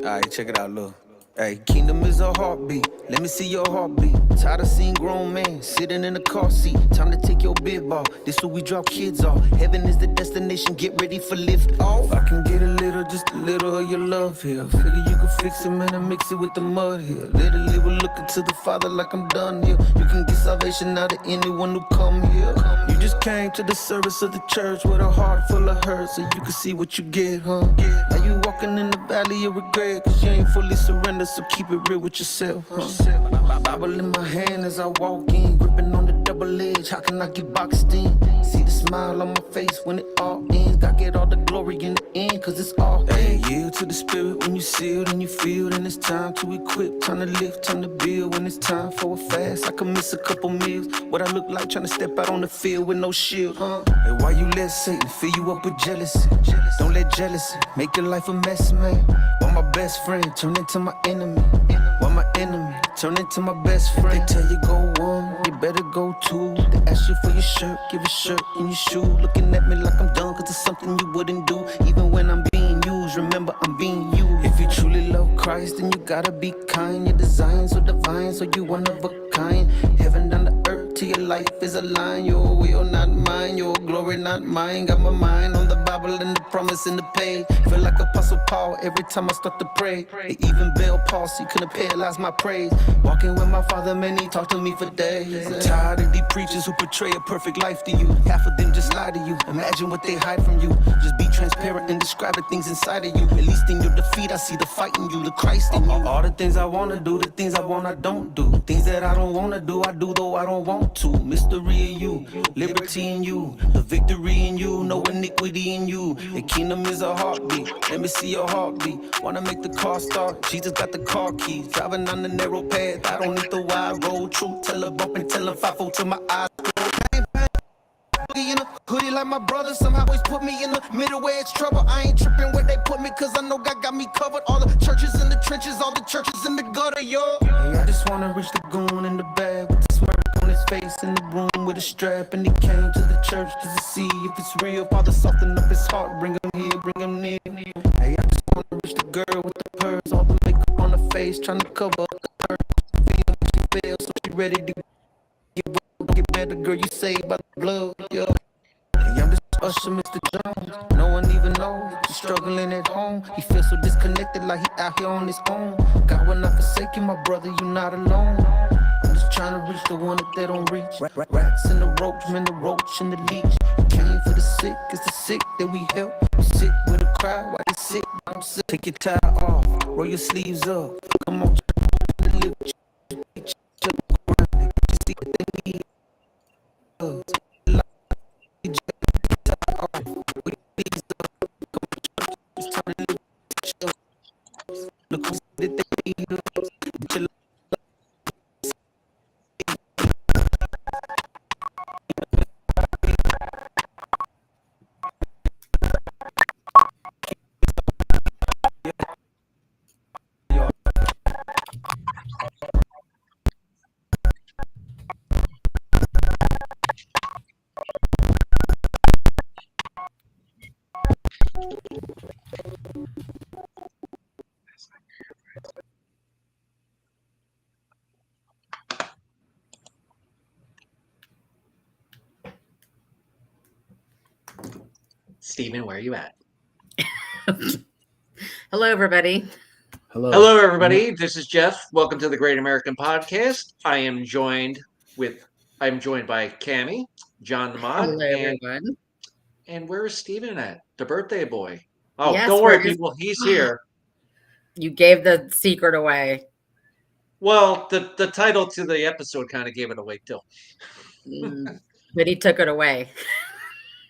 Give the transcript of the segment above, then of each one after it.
Alright, check it out, look. Hey, kingdom is a heartbeat. Let me see your heartbeat. Tired of seeing grown men sitting in a car seat. Time to take your big ball. This where we drop kids off. Heaven is the destination. Get ready for lift off. I can get a little, just a little of your love here. Figure you can fix it, man, and mix it with the mud here. Literally, we're looking to the Father like I'm done here. You can get salvation out of anyone who come here. You just came to the service of the church with a heart full of hurt, so you can see what you get, huh? Now you walking in the valley of regret, cause you ain't fully surrendered, so keep it real with yourself, huh? Bible in my hand as I walk in, gripping on the double edge, how can I get boxed in? See the smile on my face when it all ends, God get all the glory in the end, cause it's all hey, yield to the spirit when you sealed and you feel, and it's time to equip, time to lift, time to build, when it's time for a fast, I can miss a couple meals, what I look like trying to step out on the field with no shield, huh? Hey, why you let Satan fill you up with jealousy? Don't let jealousy make your life a mess, man. Why my best friend turn into my enemy? Why my enemy turn into my best friend? They tell you go one, you better go two. They ask you for your shirt, give your shirt and your shoe. Looking at me like I'm done, cause it's something you wouldn't do. Even when I'm being used, remember I'm being you. If you truly love Christ, then you gotta be kind. Your design so divine, so you one of a kind. Heaven down to earth, to your life is a line. Your will, not mine, your glory, not mine. Got my mind on the Bible and the promise in the page. Feel like Apostle Paul every time I start to pray. They even bail Paul, so you couldn't paralyze my praise. Walking with my Father, man, he talked to me for days. I'm tired of these preachers who portray a perfect life to you. Half of them just lie to you. Imagine what they hide from you. Just be transparent and describe the things inside of you. At least in your defeat, I see the fight in you, the Christ in you. All the things I wanna do, the things I want, I don't do. Things that I don't wanna do, I do though I don't want to. Mystery in you, liberty in you, the victory in you, no iniquity in you. The kingdom is a heartbeat. Let me see your heartbeat. Wanna make the car start? Jesus got the car keys. Driving on the narrow path, I don't need the wide road. Truth teller bump and tell her 5-4 to my eyes. In a hoodie like my brother, somehow always put me in the middle where it's trouble. I ain't tripping where they put me, cause I know God got me covered. All the churches in the trenches, all the churches in the gutter, yo. Hey, I just wanna reach the goon in the bag with the smirk on his face in the room with a strap. And he came to the church just to see if it's real. Father, soften up his heart, bring him here, bring him near. Hey, I just wanna reach the girl with the pearls, all the makeup on her face, trying to cover up the hurt. She fails, so she ready to get better, girl, you saved by the blood, yeah. Hey, I'm just Usher, Mr. Jones. No one even knows he's struggling at home. He feels so disconnected, like he out here on his own. God will not forsake you, my brother, you not alone. I'm just trying to reach the one that they don't reach. Rats in the roach, man, the roach and the leech. Came for the sick, it's the sick that we help. You sit with a crowd while they sick, I'm sick. Take your tie off, roll your sleeves up. Come on, see what they need. Look who did they need. Stephen, where are you at? Hello, everybody. Hello, everybody. This is Jeff. Welcome to the Great American Podcast. I'm joined by Cammie, John the Mod, Hello, everyone. And where is Stephen at? The birthday boy. Oh, Yes, don't worry, people. He's here. You gave the secret away. Well, the title to the episode kind of gave it away too. But he took it away.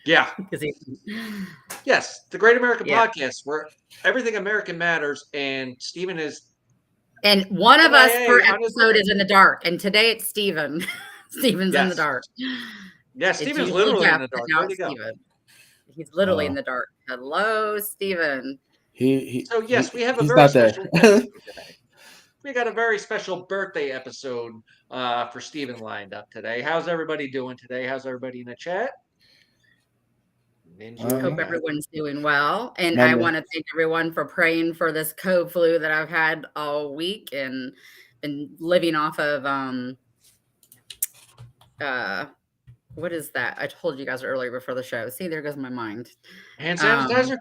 Yeah. Yes, the Great American Podcast, where everything American matters, and Stephen is. And one of us per episode is in the dark, and today it's Stephen. Stephen's in the dark. Yeah, Stephen's literally in the dark. Way to go. He's literally in the dark. Hello, Stephen. So yes, we have a very special episode today. We got a very special birthday episode for Stephen lined up today. How's everybody doing today? How's everybody in the chat? Hope everyone's doing well. And I want to thank everyone for praying for this cold flu that I've had all week and been living off of what is that? I told you guys earlier before the show. See, there goes my mind. Hand sanitizer?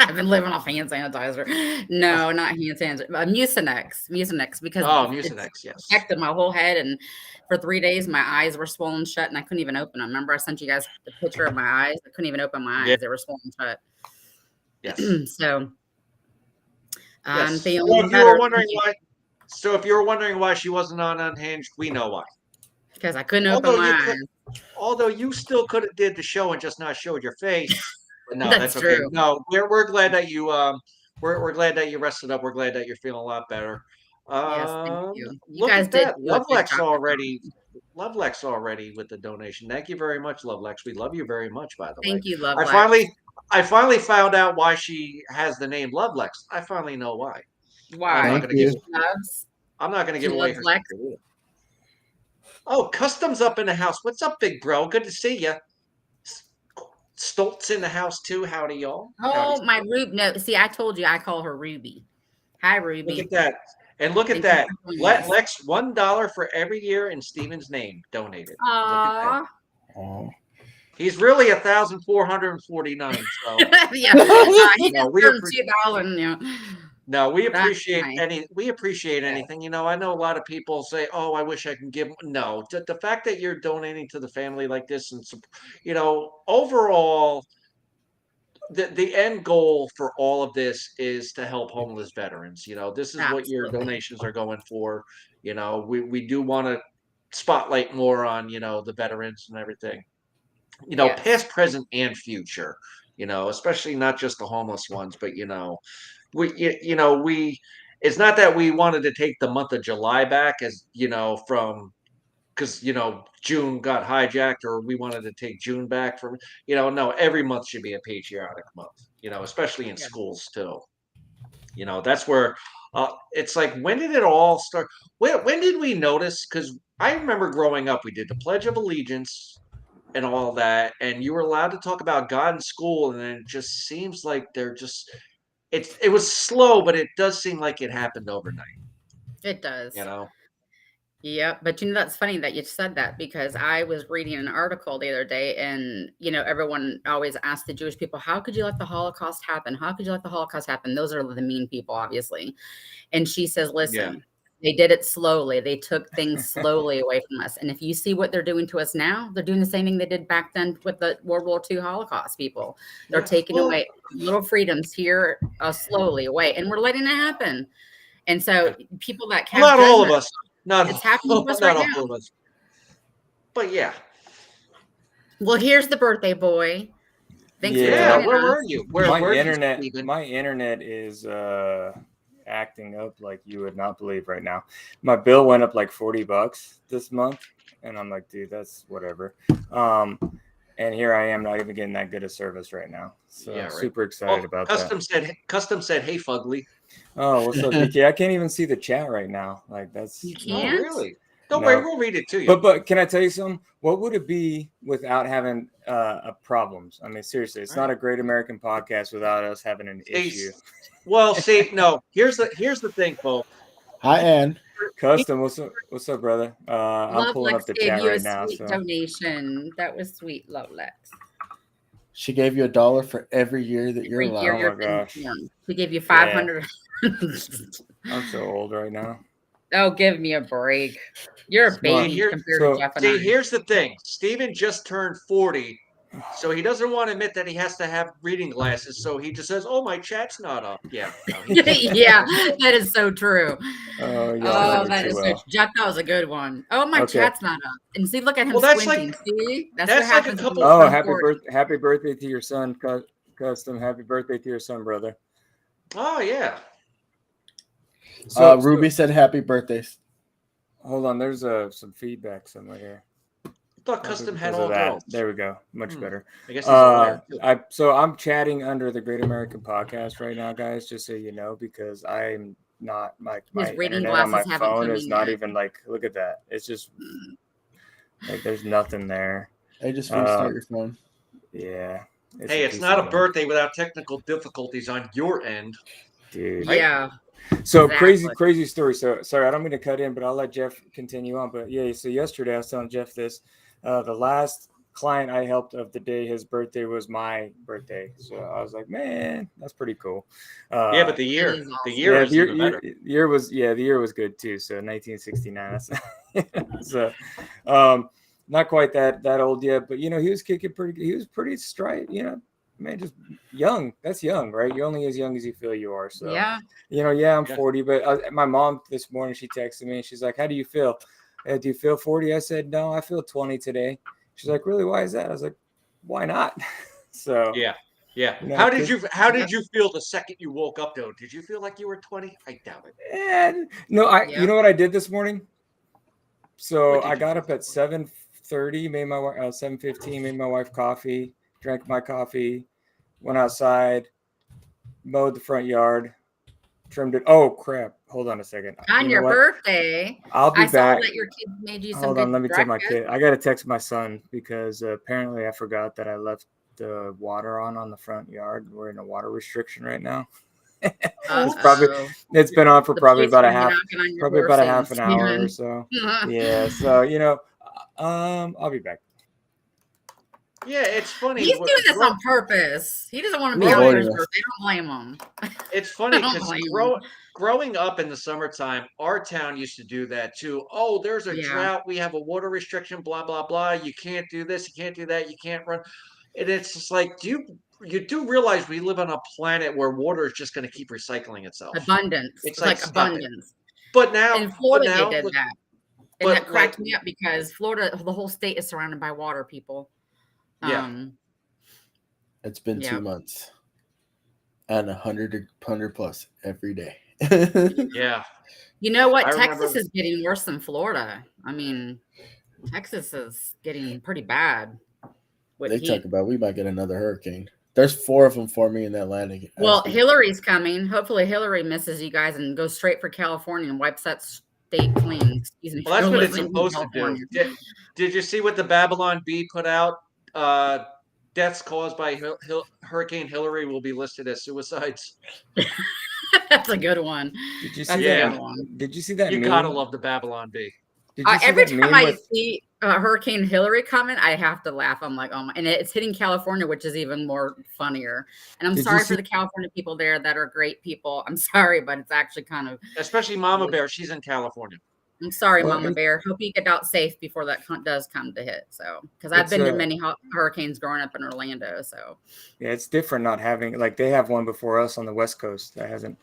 I've been living off hand sanitizer. No, not hand sanitizer. Mucinex because Mucinex, yes. Affected my whole head, and for 3 days my eyes were swollen shut, and I couldn't even open them. Remember, I sent you guys the picture of my eyes. I couldn't even open my eyes; yeah. They were swollen shut. Yes. So I'm feeling well, if better. you were wondering why, if you were wondering why she wasn't on Unhinged, we know why. Because I couldn't open my eyes. Although you still could have did the show and just not showed your face. But no, that's okay. True. No, we're glad that you we're glad that you rested up. We're glad that you're feeling a lot better. Yes, thank you. You look guys at that. did Lovelex already with the donation. Thank you very much, Lovelex. We love you very much, by the way. Thank you, Lovelex. I finally found out why she has the name Lovelex. I finally know why. Why? I'm not going to give away her secret. Oh, Custom's up in the house. What's up, big bro? Good to see you. Stoltz in the house too. Howdy, y'all. Oh, my Ruby. No, see, I told you I call her Ruby. Hi, Ruby. Look at that. And look at that. Let Lex $1 for every year in Steven's name donated. Aww. He's really 1,449. So yeah. No, we appreciate we appreciate anything. You know, I know a lot of people say, "Oh, I wish I can give." No, the fact that you're donating to the family like this, and you know, overall, the end goal for all of this is to help homeless veterans. You know, this is what your donations are going for. You know, we do want to spotlight more on, you know, the veterans and everything. You know, past, present, and future. You know, especially not just the homeless ones, but you know. It's not that we wanted to take the month of July back, as you know, because you know June got hijacked, or we wanted to take June back from, you know, no, every month should be a patriotic month, you know, especially in schools too. You know, that's where it's like, when did it all start? When did we notice? Because I remember growing up, we did the Pledge of Allegiance and all that, and you were allowed to talk about God in school, and then it just seems like they're just. It was slow, but it does seem like it happened overnight. It does. You know? Yeah, but you know, that's funny that you said that, because I was reading an article the other day, and you know, everyone always asks the Jewish people, how could you let the Holocaust happen? How could you let the Holocaust happen? Those are the mean people, obviously. And she says, listen, they did it slowly. They took things slowly away from us. And if you see what they're doing to us now, they're doing the same thing they did back then with the World War II Holocaust people. They're taking away little freedoms here slowly away, and we're letting it happen. And so people that can't, not all of us, it's happening to us right now. All of us. But yeah. Well, here's the birthday boy. Thanks for joining where were you? My internet is acting up like you would not believe right now. My bill went up like $40 this month, and I'm like, dude, that's whatever. And here I am, not even getting that good a service right now. So super excited about that. Custom said, hey, Fugly. Oh, what's up, DK? I can't even see the chat right now. Like, that's you can't? Oh, really? Don't worry, we'll read it to you. But can I tell you something? What would it be without having problems? I mean, seriously, it's not a Great American Podcast without us having an issue. Well, see, no. Here's the thing, folks. Hi, Ann. Custom, what's up, brother? I'm pulling up the chat right now. Donation. That was sweet, Lovelex. She gave you $1 for every year that you're alive. Oh my gosh. She gave you 500. I'm so old right now. Oh, give me a break. You're a baby compared to Jeff and I. Here's the thing. Steven just turned 40, so he doesn't want to admit that he has to have reading glasses. So he just says, "Oh, my chat's not up." Yeah. No, yeah, that is so true. Oh, yeah. That is so. Jeff, that was a good one. Oh, my chat's not up. And see, look at him squinting. See, that's what happens. Happy birthday to your son, Custom. Happy birthday to your son, brother. Oh yeah. So Ruby said happy birthdays. Hold on, there's some feedback somewhere here. I thought Custom had all girls. There we go. Much better. I guess so I'm chatting under the Great American Podcast right now, guys, just so you know, because I'm not my internet on my phone is not even like, look at that. It's just like there's nothing there. I just restart your phone. Yeah. Hey, it's not a birthday without technical difficulties on your end. dude. Right? Yeah. So Exactly. crazy story. So sorry, I don't mean to cut in, but I'll let Jeff continue on. But yeah, so yesterday I was telling Jeff this. The last client I helped of the day, his birthday was my birthday. So I was like, man, that's pretty cool. Yeah, but the It year, is the awesome. year is even better. the year was good too. So 1969. So not quite that old yet, but he was kicking pretty. He was pretty straight. Man, just young. That's young, right? You're only as young as you feel you are. So Yeah. yeah, I'm Yeah. 40, but my mom this morning, she texted me and she's like, how do you feel? Do you feel 40? I said, no, I feel 20 today. She's like, really? Why is that? I was like, why not? So Yeah. Yeah. You know, How did Yeah. you feel the second you woke up though? Did you feel like you were 20? I doubt it. and no, Yeah. you know what I did this morning? So What did I you got do up at 7:30, made my wife 7:15, made my wife coffee, drank my coffee, went outside, mowed the front yard, trimmed it. Oh crap. Hold on a second. On You know your what? birthday, I'll be I saw back. that your kids made you some Hold good on, let me tell my breakfast. kid. I got to text my son because apparently I forgot that I left the water on the front yard. We're in a water restriction right now. Uh-oh. It's been on for The probably police about are a gonna be half, knocking on your probably door about a saying, half an hour or "Steven." so. Yeah, so I'll be back. Yeah, it's funny. He's doing this on purpose. He doesn't want to be He's out for avoiding his us. birthday. Don't blame him. It's funny Don't because blame him. growing up in the summertime, our town used to do that too. Oh, there's a Yeah. drought. We have a water restriction. Blah blah blah. You can't do this. You can't do that. You can't run. And it's just like, you do realize we live on a planet where water is just going to keep recycling itself. Abundance. It's It's like, like stop it. abundance. But In now Florida, they did look, that. And but that cracked like, me up because Florida, the whole state is surrounded by water, people. Yeah. It's been Yeah. 2 months and 100 plus every day. yeah. You know what? I Texas remember- is getting worse than Florida. I mean, Texas is getting pretty bad with They heat. talk about we might get another hurricane. There's 4 of them forming in the Atlantic. Well, Hillary's coming. Hopefully, Hillary misses you guys and goes straight for California and wipes that state clean. Excuse me. Well, that's for what it's listening supposed to do. California. Did you see what the Babylon Bee put out? Deaths caused by Hurricane Hillary will be listed as suicides. That's a good one. Did you That's see a Yeah. good one. Did you see that You meme? gotta love the Babylon Bee. Did you see Every that time meme I with- see Hurricane Hillary coming, I have to laugh. I'm like, oh my, and it's hitting California, which is even more funnier. And I'm Did you sorry see- for the California people there that are great people. I'm sorry, but it's actually kind of, Especially Mama Bear. She's in California. I'm sorry, Well, Mama and- Bear. Hope you get out safe before that does come to hit. So, because I've It's, been to many hurricanes growing up in Orlando. So, Yeah, it's different not having, like, they have one before us on the West Coast that hasn't.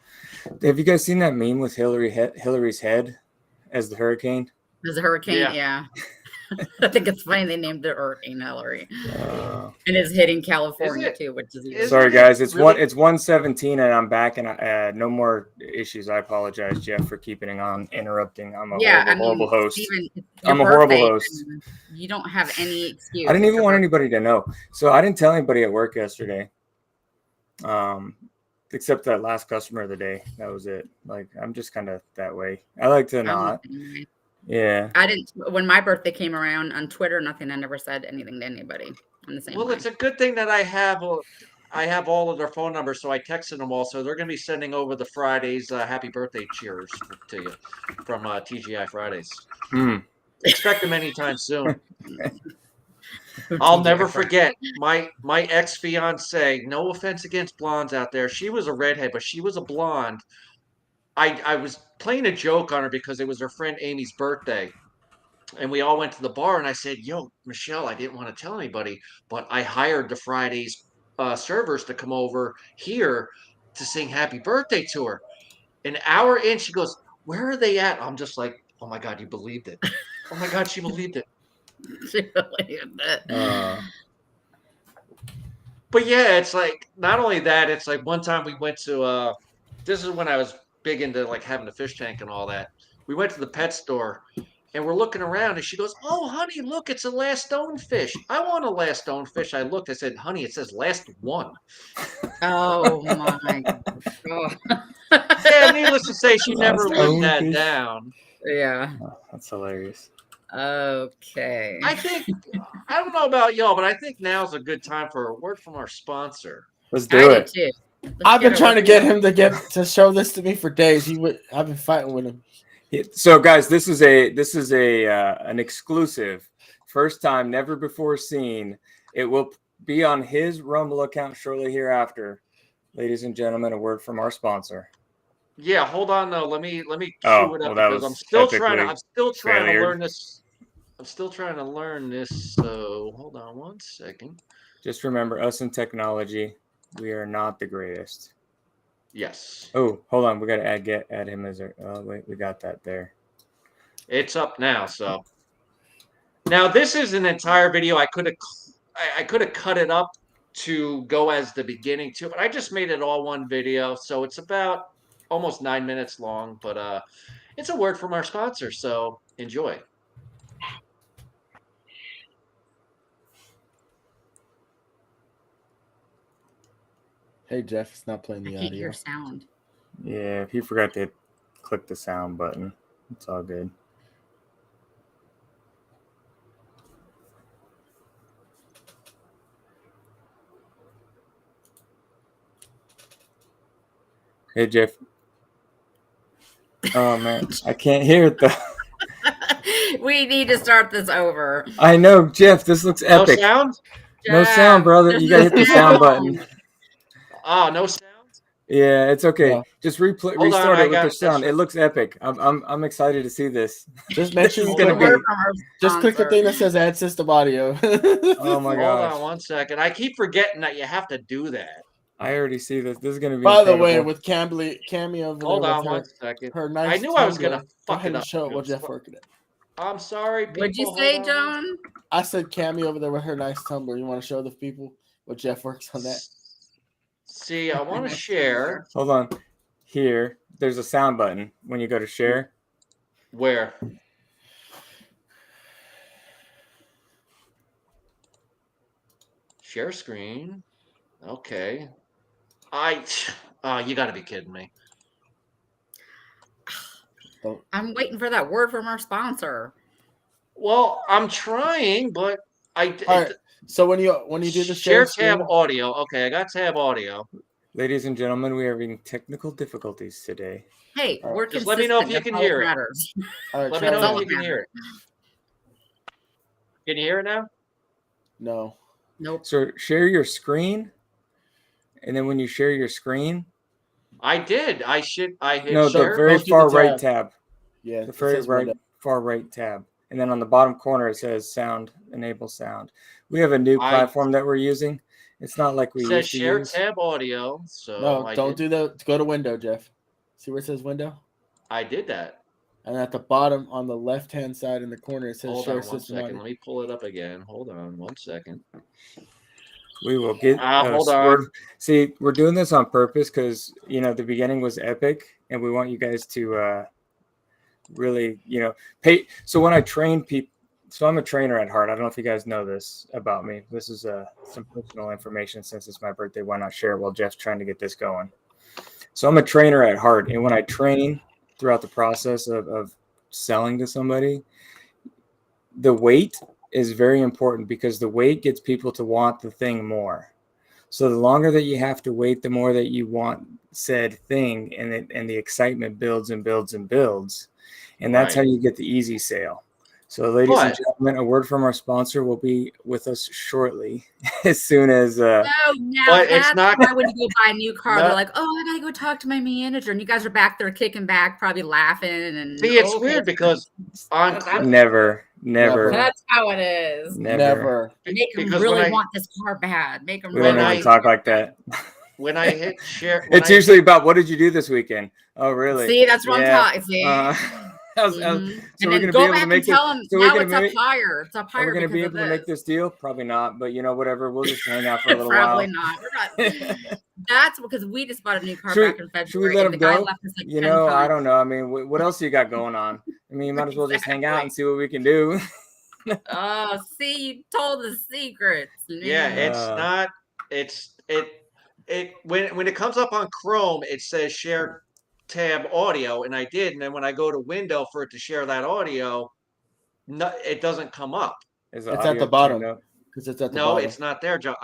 Have you guys seen that meme with Hillary's head as the hurricane? there's a hurricane. Yeah. Yeah. I think it's funny they named it Hurricane Hillary. Uh, And it's hitting California it? too, which is even Isn't Sorry, it guys. It's really- 1:17 and I'm back and no more issues. I apologize, Jeff, for keeping on interrupting. I'm a horrible host. Steven, it's I'm your a horrible birthday, host. and you don't have any excuse. I didn't It's even your want birthday. anybody to know. So I didn't tell anybody at work yesterday. Except that last customer of the day. That was it. Like, I'm just kind of that way. I like to I'm not. the same way. Yeah. I didn't when my birthday came around on Twitter, nothing. I never said anything to anybody. I'm the same Well, way. it's a good thing that I have all of their phone numbers, so I texted them all. So they're going to be sending over the Fridays happy birthday cheers to you from TGI Fridays. Hmm. Expect them anytime soon. I'll never forget my ex fiance. No offense against blondes out there. She was a redhead, but she was a blonde. I was playing a joke on her because it was her friend Amy's birthday. And we all went to the bar, and I said, yo, Michelle, I didn't want to tell anybody, but I hired the Fridays servers to come over here to sing happy birthday to her. An hour in, she goes, where are they at? I'm just like, oh my God, you believed it. Oh my God, she believed it. She believed it. But yeah, it's like, not only that, it's like one time we went to, this is when I was big into like having a fish tank and all that. We went to the pet store. And we're looking around, and she goes, "Oh, honey, look, it's a last stonefish. I want a last stonefish." I looked. I said, "Honey, it says last one." Oh my God. Yeah, needless to say, she never Last lived that stonefish. down. Yeah. Oh, that's hilarious. Okay. I think I don't know about y'all, but I think now's a good time for a word from our sponsor. Let's I do do it. too. Let's I've been it trying to over get here. him to show this to me for days. I've been fighting with him. So, guys, this is an exclusive, first time, never before seen. It will be on his Rumble account shortly hereafter. Ladies and gentlemen, a word from our sponsor. Yeah, hold on though. Let me Oh, cue it well, up that because was I'm still trying to failured. learn this. I'm still trying to learn this. So hold on one second. Just remember, us in technology, we are not the greatest. Yes. Oh, hold on. We got to add him as a. Oh, wait, we got that there. It's up now. So now this is an entire video. I could have cut it up to go as the beginning too, but I just made it all one video. So it's about almost 9 minutes long, but it's a word from our sponsor. So enjoy. Hey Jeff, it's not playing I the can't hear audio. sound. Yeah, if you forgot to click the sound button, it's all good. Hey, Jeff. Oh, man. I can't hear it, though. We need to start this over. I know, Jeff. This looks epic. No sound? No sound, brother. You gotta hit the sound button. Oh, no sound? Yeah, it's okay. Yeah. Just Hold on, restart I it with got the it. sound. It looks epic. I'm excited to see this. Just This mention is Hold gonna on. be. Word from our Just click the sponsor. thing that says add system audio. Oh my Hold gosh! on one second. I keep forgetting that you have to do that. I already see this. This is gonna be. By the way, incredible. with Cammy over Hold there on with one second. her nice I knew I was tumbler, gonna go fuck ahead it and up. show it what Jeff working at. I'm sorry, people. What'd you Hold say, on. John? I said Cammy over there with her nice tumbler. You want to show the people what Jeff works on that? See, I want to share. Hold on. Here, there's a sound button when you go to share. Where? Share screen. Okay. You got to be kidding me. I'm waiting for that word from our sponsor. Well, I'm trying, but All right. So when you do the share share tab screen, audio. Okay, I got tab audio. Ladies and gentlemen, we are having technical difficulties today. Hey, All right. we're Just consistent. let me know if you That's can all hear that it. matters. all right, Let me try know That's if all you that can hear it. Can you hear it now? No. Nope. So share your screen, and then when you share your screen, I did. I hit no, the share. very Go through the far right tab. tab. Yeah, The it very says window. far right tab. And then on the bottom corner, it says sound, enable sound. We have a new I- platform that we're using. It's not like we It says used to share use. tab audio. So No, I don't did, do that. Go to window, Jeff. See where it says window? I did that. And at the bottom on the left-hand side in the corner, it says Hold share on one system second. audio. Let me pull it up again. Hold on one second. We will get. Hold on. See, we're doing this on purpose because the beginning was epic, and we want you guys to really pay. So when I train people, so I'm a trainer at heart. I don't know if you guys know this about me. This is some personal information since it's my birthday. Why not share it while Jeff's trying to get this going? So I'm a trainer at heart, and when I train throughout the process of selling to somebody, the weight is very important because the weight gets people to want the thing more. So the longer that you have to wait, the more that you want said thing, and the excitement builds and builds and builds, and that's how Right. you get the easy sale. So, ladies and But- gentlemen, a word from our sponsor will be with us shortly, as soon as. Oh, now But it's that's not- why when you go buy a new car, No. they're like, "Oh, I gotta go talk to my manager," and you guys are back there kicking back, probably laughing. And See, it's okay, weird because on That's- Never. that's how it is. Never. Make them because really when I want this car bad. Make them We don't When really I- talk like that. when I hit share, It's usually about what did you do this weekend? Oh, really? See, that's what Yeah. I'm talking. See, So Mhm. we're and gonna then be go able to back make and this. tell them So we're now gonna it's up make. higher. It's up Are higher. we going to be because able to of make this deal? Probably not, but whatever. We'll just hang out for a little Probably while. not. We're not. That's because we just bought a new car Should we- back in February. should we let and him the guy go? left us like 10 I times. don't know. I mean, what else you got going on? I mean, you might as well just hang out and see what we can do. Oh, see, you told the secrets. Yeah, man. it's not. It when it comes up on Chrome, it says share tab audio, and I did. And then when I go to window for it to share that audio, No, it doesn't come up. Is It's at the bottom. Because it's at the No, bottom. it's not there, Joe.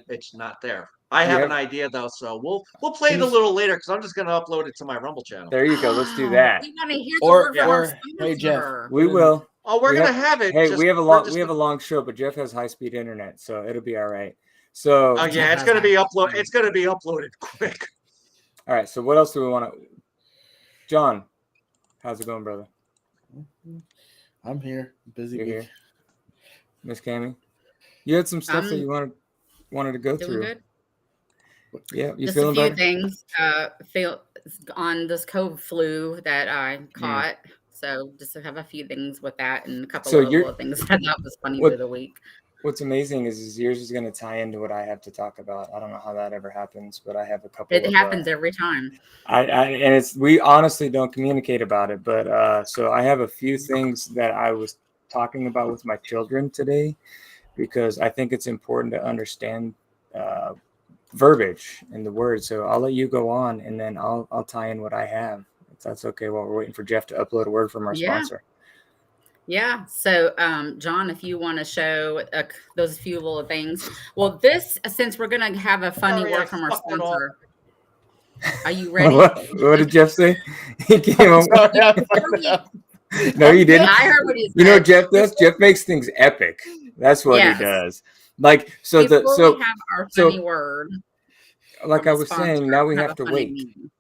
It's not there. I Do you have have- an idea though, so we'll play it a little later because I'm just gonna upload it to my Rumble channel. There you go. Let's do that. We want to hear Or- the word from our or, hey, Jeff. sponsor. We will. Oh, we're We gonna have it. Hey, just- we have a we're long just we have a gonna- long show, but Jeff has high speed internet, so it'll be all right. So Oh yeah, it's gonna be upload. It's gonna be uploaded quick. all right. So what else do we want to? John, how's it going, brother? I'm here. Busy You're week. here. Miss Cammy, you had some stuff that you wanted to go Doing through. good. Yeah, you Just a feeling few better? things. Feel on this COVID flu that I caught. So just to have a few things with that and a couple So of you're- little things that I thought was funny What- through the week. What's amazing is yours is going to tie into what I have to talk about. I don't know how that ever happens, but I have a couple. It of, happens every time. and it's we honestly don't communicate about it, but so I have a few things that I was talking about with my children today because I think it's important to understand verbiage and the words. So I'll let you go on, and then I'll tie in what I have. If that's okay, while we're waiting for Jeff to upload a word from our Yeah. sponsor. Yeah. So, John, if you want to show those few little things. Well, this, since we're going to have a funny Sorry, I word from our fucked it all. sponsor. Are you ready? What did Jeff say? He came on. Sorry, I fucked it up. No, you didn't. I heard what he said. You know what Jeff does? Jeff makes things epic. That's what Yes. he does. Like so Before we have our funny word. like from I a was sponsor, saying, now we have have a to funny wait. meme.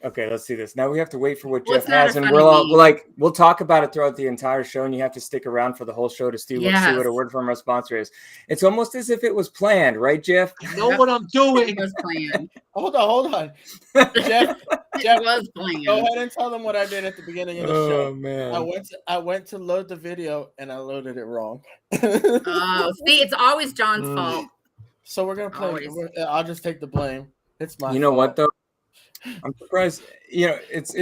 Okay, let's see this. Now we have to wait for what Well, Jeff it's not has, a and funny we'll all meme. we'll talk about it throughout the entire show, and you have to stick around for the whole show to see what Yes. a word from our sponsor is. It's almost as if it was planned, right, Jeff? I know Yep. what I'm It doing. was planned. Hold on. Jeff, It was planned. go ahead and tell them what I did at the beginning of the Oh show. man. I went to load the video and I loaded it wrong. Oh, see, it's always John's Mm. fault. So we're gonna play. Always. I'll just take the blame. It's my. You know fault. what though? I'm surprised. You know, it's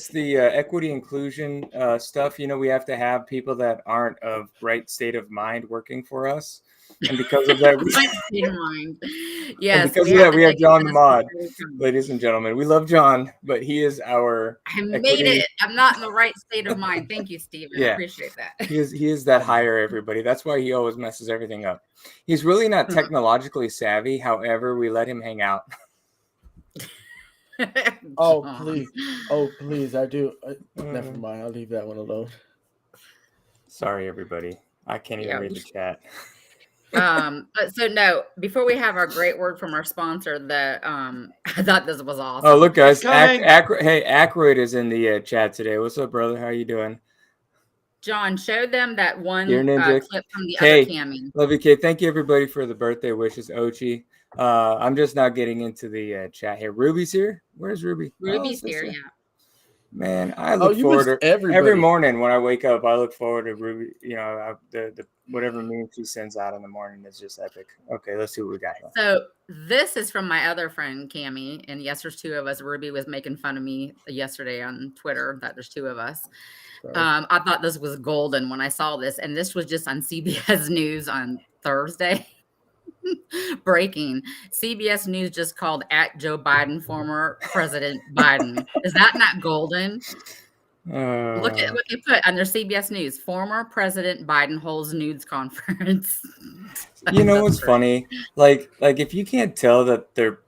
the equity inclusion stuff. You know, we have to have people that aren't of right state of mind working for us, and because of that, Right state of mind. Yes. because we of have that, to we have take John the this Mod. every time. ladies and gentlemen, we love John, but he is our I made equity- it. I'm not in the right state of mind. Thank you, Steven. I Yeah. appreciate that. he is that hire everybody. That's why he always messes everything up. He's really not technologically savvy. However, we let him hang out. Oh John. please! Oh please! I do. Never mind. I'll leave that one alone. Sorry, everybody. I can't even Yeah. read the chat. So no, before we have our great word from our sponsor, I thought this was awesome. Oh, look, guys. coming. Hey, Ackroyd is in the chat today. What's up, brother? How you doing? John, show them that one Dear Ninja. clip from the Hey. other Cammy. Love you, kid. Thank you, everybody, for the birthday wishes, Ochi. I'm just now getting into the chat here. Ruby's here. Where's Ruby? Ruby's Oh, here, sister. yeah. Man, I Oh, look you forward missed to everybody. every morning when I wake up. I look forward to Ruby. You know, the whatever meme she sends out in the morning is just epic. Okay, let's see what we got here. So this is from my other friend Cammy, and yes, there's two of us. Ruby was making fun of me yesterday on Twitter that there's two of us. Sorry. I thought this was golden when I saw this, and this was just on CBS News on Thursday. Breaking. CBS News just called at Joe Biden, former President Biden. Is that not golden? Look at what they put on their CBS News. Former President Biden holds news conference. You know That's what's great. funny? Like if you can't tell that they're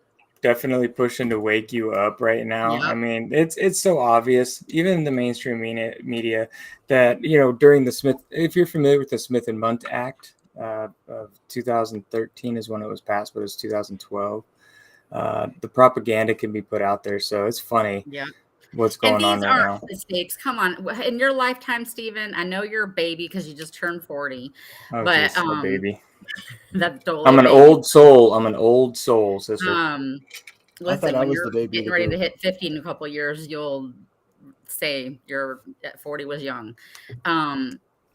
definitely pushing to wake you up right now. I Yep. mean, it's so obvious, even in the mainstream media, that during the Smith. If you're familiar with the Smith and Munt Act of 2013 is when it was passed, but it was 2012. The propaganda can be put out there, so it's funny Yeah. what's And going on these right aren't now. mistakes. Come on. In your lifetime, Stephen, I know you're a baby because you just turned 40. Oh, but, geez, a baby. That's totally I'm an a baby. old soul. I'm an old soul, sister. Listen, thought I when was you're the baby of getting the ready to group. hit 50 in a couple of years, you'll say you're at 40 was young.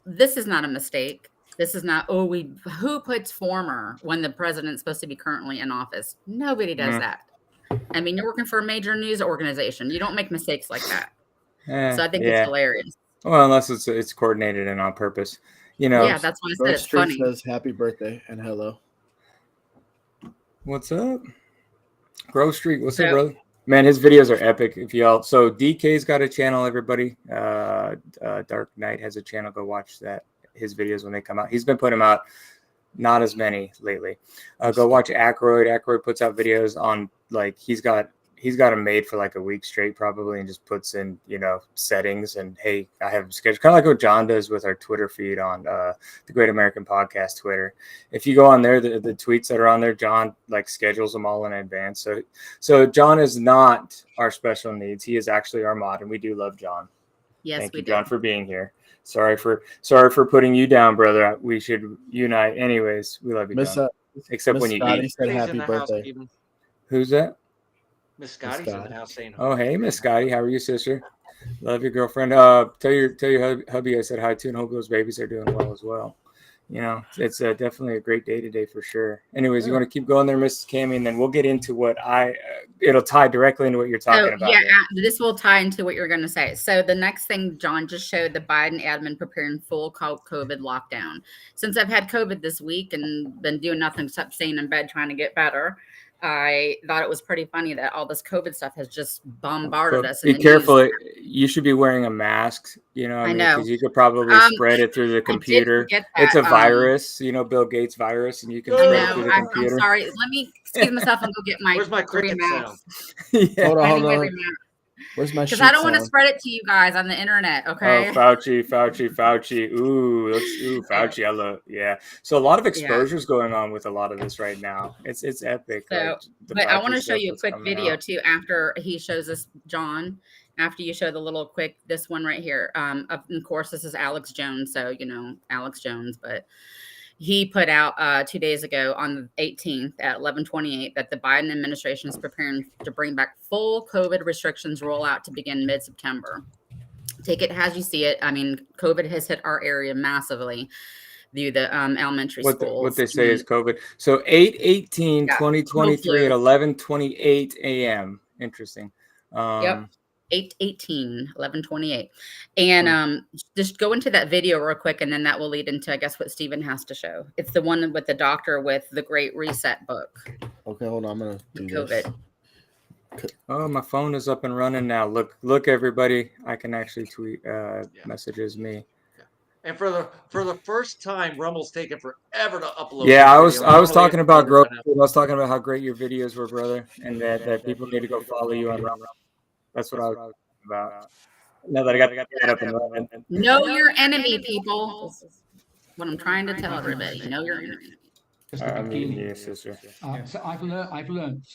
This is not a mistake. This is not, who puts former when the president's supposed to be currently in office? Nobody does Mm. that. I mean, you're working for a major news organization. You don't make mistakes like that. Eh, So I think yeah. it's hilarious. Well, unless it's coordinated and on purpose. Yeah, that's why I said Grove it's Street funny. says happy birthday and hello. What's up? Grove Street. What's up, So- brother? Man, his videos are epic. If y'all, so DK's got a channel, everybody. Dark Knight has a channel. Go watch that. His videos when they come out. He's been putting them out, not as many lately. Go watch Ackroyd. Ackroyd puts out videos on like he's got them made for like a week straight probably, and just puts in, you know, settings and hey, I have a schedule, kind of like what John does with our Twitter feed on the Great American Podcast Twitter. If you go on there, the tweets that are on there, John like schedules them all in advance. So John is not our special needs. He is actually our mod, and we do love John. Yes, Thank we you, do. John, for being here. Sorry for putting you down, brother. We should unite. Anyways, we love you, Miss John. Except Miss when you Scotty eat. said Scotty's in happy the house, birthday. even. Who's that? Miss Scotty's in the Scotty. house saying, Oh, hey, Miss Scotty. How are you, sister? Love your girlfriend. Tell your hubby I said hi to, and hope those babies are doing well as well. You know, it's definitely a great day today for sure. Anyways, you want to keep going there, Mrs. Cammie, and then we'll get into what it'll tie directly into what you're talking about. Yeah, here. this will tie into what you're going to say. So the next thing John just showed, the Biden admin preparing full COVID lockdown. Since I've had COVID this week and been doing nothing except staying in bed trying to get better, I thought it was pretty funny that all this COVID stuff has just bombarded us. Be careful. You should be wearing a mask, you know, I know. because you could probably spread it through the computer. It's a virus, you know, Bill Gates virus, and you can spread it through the computer. I'm sorry. Let me excuse myself and go get my Where's my cricket sound? Yeah. Hold on. Where's my? Because I don't want to spread it to you guys on the internet. Okay. Oh, Fauci. Ooh, Fauci. Yeah. So a lot of exposures going on with a lot of this right now. It's epic. So, but I want to show you a quick video too after he shows us, John. After you show the little quick, this one right here. Of course, this is Alex Jones. So you know Alex Jones, but he put out 2 days ago on the 18th at 11:28 that the Biden administration is preparing to bring back full COVID restrictions rollout to begin mid-September. Take it as you see it. I mean, COVID has hit our area massively through the elementary schools. What they say is COVID. So 8/18/2023 at 11:28 a.m. Interesting. Yep. 8/18/11/28, and just go into that video real quick, and then that will lead into, I guess, what Stephen has to show. It's the one with the doctor with the Great Reset book. Okay, hold on. I'm gonna do COVID. This. Oh, my phone is up and running now. Look, everybody! I can actually tweet messages me. And for the first time, Rumble's taken forever to upload. Yeah, I was talking about growth. I was talking about how great your videos were, brother, and that people need to go follow you on Rumble. That's what I was talking about. Now that I got that up and running. Know your enemy, people. What I'm trying to tell everybody. Know your enemy. Yeah, sister. So I've learned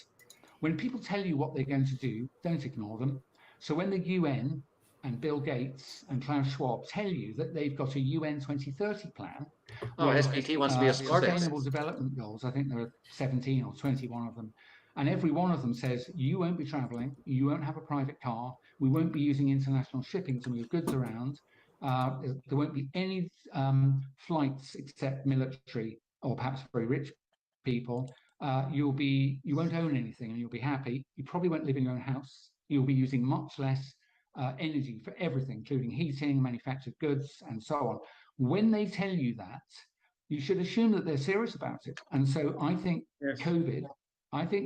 when people tell you what they're going to do, don't ignore them. So when the UN and Bill Gates and Klaus Schwab tell you that they've got a UN 2030 plan. Oh, SBT wants to be a smart Sustainable Development Goals. I think there are 17 or 21 of them. And every one of them says, you won't be traveling, you won't have a private car, we won't be using international shipping to move goods around, there won't be any flights except military or perhaps very rich people. You won't own anything and you'll be happy. You probably won't live in your own house. You'll be using much less energy for everything, including heating, manufactured goods, and so on. When they tell you that, you should assume that they're serious about it. And so I think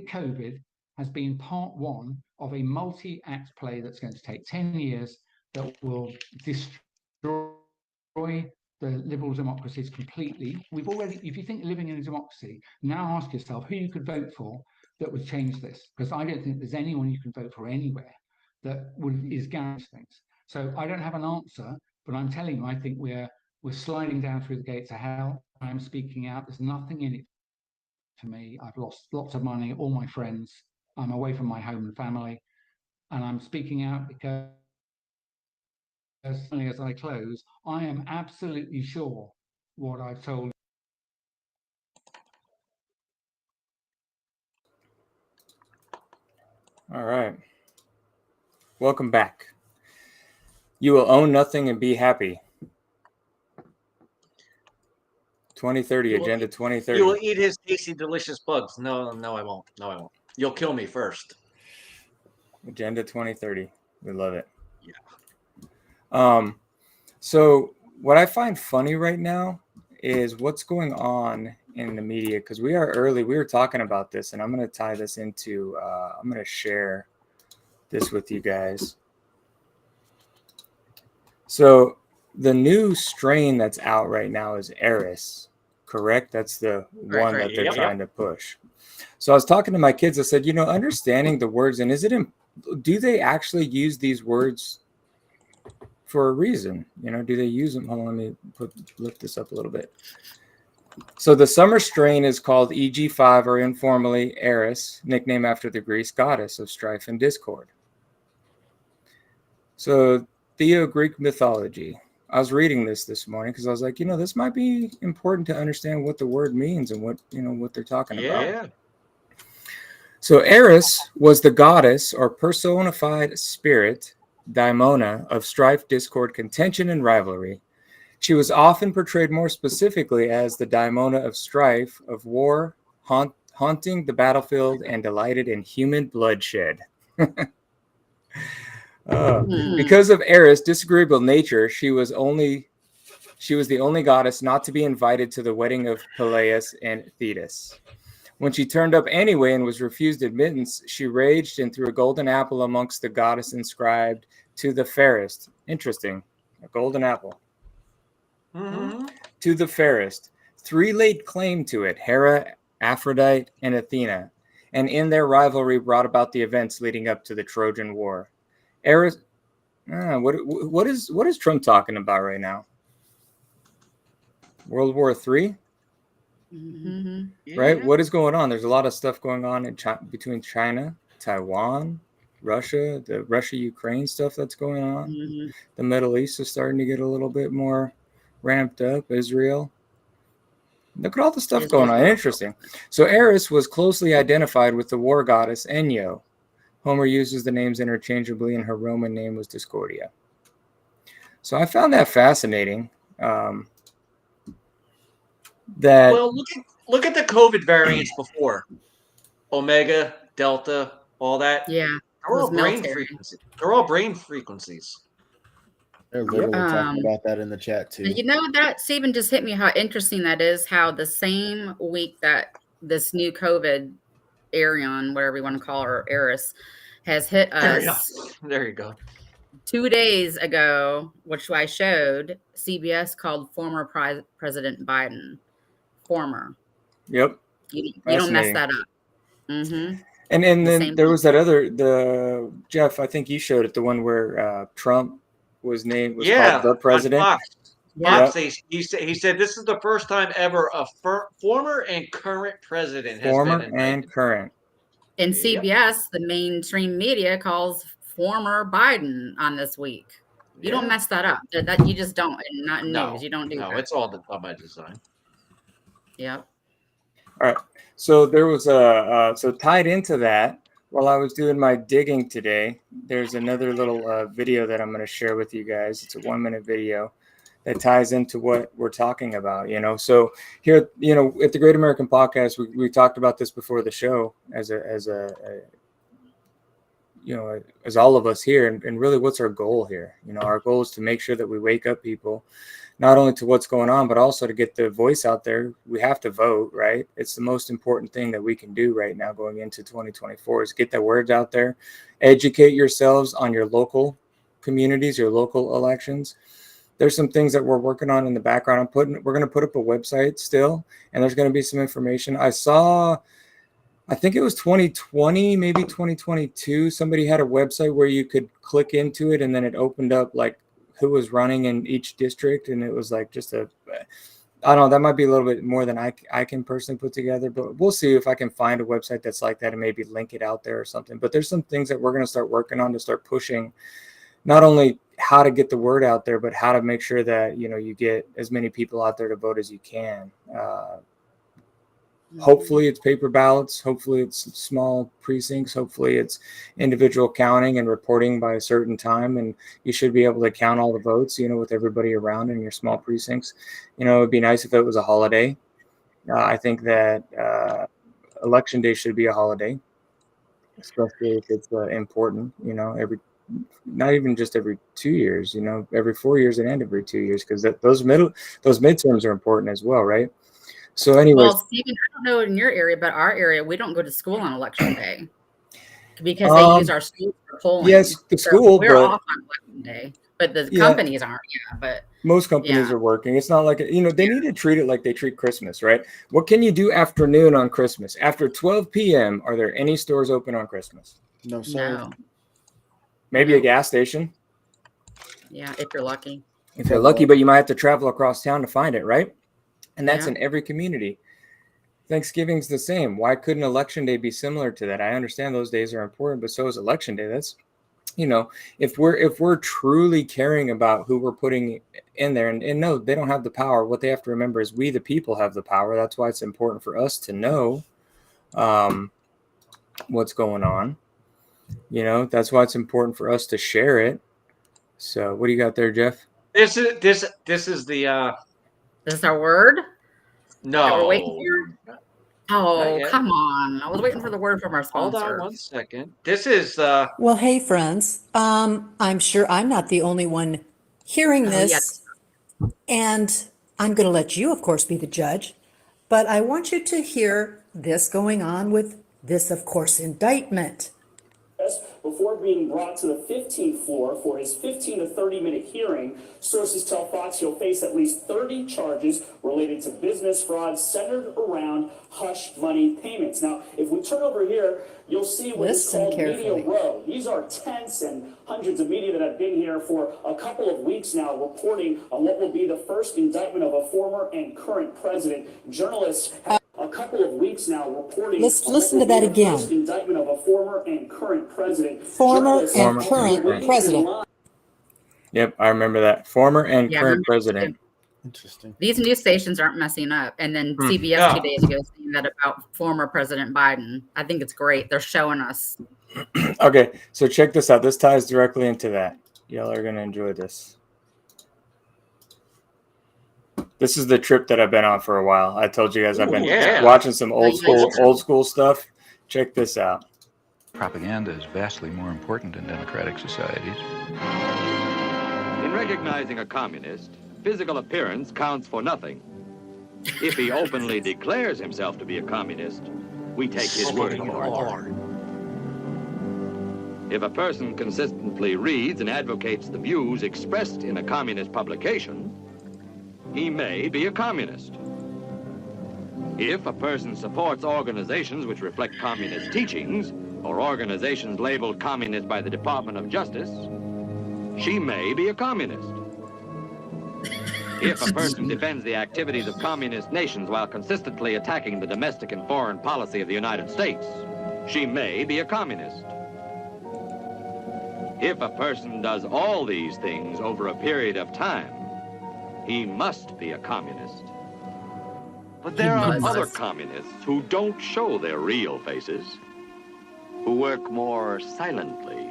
COVID has been part one of a multi-act play that's going to take 10 years that will destroy the liberal democracies completely. We've already, if you think living in a democracy, now ask yourself who you could vote for that would change this, because I don't think there's anyone you can vote for anywhere that is guaranteed things. So I don't have an answer, but I'm telling you, I think we're sliding down through the gates of hell. I'm speaking out. There's nothing in it for me. I've lost lots of money, all my friends. I'm away from my home and family, and I'm speaking out because, as I close, I am absolutely sure what I've told. All right. Welcome back. You will own nothing and be happy. 2030, Agenda 2030. You will eat his tasty, delicious bugs. No, I won't. No, I won't. You'll kill me first. Agenda 2030. We love it. Yeah. So what I find funny right now is what's going on in the media, because we are early. We were talking about this, and I'm going to tie this into. I'm going to share this with you guys. So the new strain that's out right now is Eris, correct? That's the one right. that they're Yep. trying to push. So I was talking to my kids. I said, understanding the words, and do they actually use these words for a reason? Do they use them? Hold on, let me lift this up a little bit. So the summer strain is called EG5, or informally Eris, nicknamed after the Greek goddess of strife and discord. So Theo-Greek mythology. I was reading this morning because I was like, this might be important to understand what the word means and what they're talking about. Yeah. So Eris was the goddess or personified spirit, daimona, of strife, discord, contention, and rivalry. She was often portrayed more specifically as the daimona of strife, of war, haunting the battlefield, and delighted in human bloodshed. Because of Eris' disagreeable nature, she was the only goddess not to be invited to the wedding of Peleus and Thetis. When she turned up anyway and was refused admittance, she raged and threw a golden apple amongst the goddess inscribed to the fairest. Interesting. A golden apple. Mm-hmm. To the fairest. 3 laid claim to it, Hera, Aphrodite, and Athena, and in their rivalry brought about the events leading up to the Trojan War. Eris, what is Trump talking about right now? World War III? Mm-hmm. Right? What is going on? There's a lot of stuff going on between China, Taiwan, Russia, the Russia-Ukraine stuff that's going on. Mm-hmm. The Middle East is starting to get a little bit more ramped up. Israel. Look at all the stuff going on. Interesting. So Eris was closely identified with the war goddess Enyo. Homer uses the names interchangeably, and her Roman name was Discordia. So I found that fascinating. Well, look at the COVID variants before. Omega, Delta, all that. Yeah. They're all was brain military. frequencies. They're all brain frequencies. They're literally talking about that in the chat too. That Stephen just hit me how interesting that is, how the same week that this new COVID Arion, whatever you want to call her, Eris, has hit us. There you go. 2 days ago, which I showed, CBS called former President Biden. Former. Yep. You don't mess that up. Mm-hmm. And then there was that Jeff, I think you showed it, the one where Trump was called the president. Fox, he said this is the first time ever a former and current president has been indicted. And current. And CBS, the mainstream media, calls former Biden on this week. You don't mess that up. That you just don't. And not in news. You don't do that. No, it's all by design. Yep. All right. So there was so tied into that, while I was doing my digging today, there's another little video that I'm going to share with you guys. It's a 1-minute video that ties into what we're talking about, So here, at the Great American Podcast, we talked about this before the show as all of us here, and really what's our goal here? Our goal is to make sure that we wake up people, not only to what's going on, but also to get the voice out there. We have to vote, right? It's the most important thing that we can do right now going into 2024 is get the word out there, educate yourselves on your local communities, your local elections. There's some things that we're working on in the background. We're going to put up a website still, and there's going to be some information. I think it was 2020, maybe 2022. Somebody had a website where you could click into it, and then it opened up like who was running in each district. And it was like just I don't know, that might be a little bit more than I can personally put together, but we'll see if I can find a website that's like that and maybe link it out there or something. But there's some things that we're going to start working on to start pushing, not only how to get the word out there, but how to make sure that, you get as many people out there to vote as you can. Hopefully it's paper ballots. Hopefully it's small precincts. Hopefully it's individual counting and reporting by a certain time. And you should be able to count all the votes, with everybody around in your small precincts. It'd be nice if it was a holiday. I think that Election Day should be a holiday, especially if it's important, not even just every 2 years, every 4 years and every 2 years, because those midterms are important as well, right? So anyway, well, Stephen, I don't know in your area, but our area, we don't go to school on Election Day because they use our school for polling. yes, the So school, we're but off on election day, but the Yeah. companies aren't. Yeah, but most companies Yeah. are working. It's not like, they need to treat it like they treat Christmas, right? What can you do afternoon on Christmas? After 12 p.m., are there any stores open on Christmas? No, sir. no, Maybe a gas station, yeah, if you're lucky. if you're lucky, but you might have to travel across town to find it, right? And that's Yeah. in every community. Thanksgiving's the same. Why couldn't Election Day be similar to that? I understand those days are important, but so is Election Day. That's, if we're truly caring about who we're putting in there, and no, they don't have the power. What they have to remember is we, the people, have the power. That's why it's important for us to know what's going on. That's why it's important for us to share it. So, what do you got there, Jeff? This is the This is our word that we're waiting no. for. Oh, yet. come on! I was waiting for the word from our Hold sponsor. on one second. This is Well, hey, friends. I'm sure I'm not the only one hearing Oh, this. yes. And I'm going to let you, of course, be the judge. But I want you to hear this going on with this, of course, indictment. Before being brought to the 15th floor for his 15 to 30-minute hearing. Sources tell Fox he'll face at least 30 charges related to business fraud centered around hush money payments. Now, if we turn over here, you'll see what is Listen called carefully. Media Row. These are tents and hundreds of media that have been here for a couple of weeks now, reporting on what will be the first indictment of a former and current president. Journalists have a couple of weeks now reporting. Let's on listen what to will be that the again. first indictment of a former and current president. Former Journalists and have current been waiting in president. line. Yep, I remember that. Former and Yeah, I current remember president. Interesting. These news stations aren't messing up. And then CBS No. 2 days ago saying that about former President Biden. I think it's great. They're showing us. Okay, so check this out. This ties directly into that. Y'all are gonna enjoy this. This is the trip that I've been on for a while. I told you guys I've been yeah. watching some old Yeah. school stuff. Check this out. Propaganda is vastly more important in democratic societies. In recognizing a communist, physical appearance counts for nothing. If he openly declares himself to be a communist, we take his word for it. If a person consistently reads and advocates the views expressed in a communist publication, he may be a communist. If a person supports organizations which reflect communist teachings, or organizations labeled communist by the Department of Justice, she may be a communist. If a person defends the activities of communist nations while consistently attacking the domestic and foreign policy of the United States, she may be a communist. If a person does all these things over a period of time, he must be a communist. But there are must. other communists who don't show their real faces, who work more silently.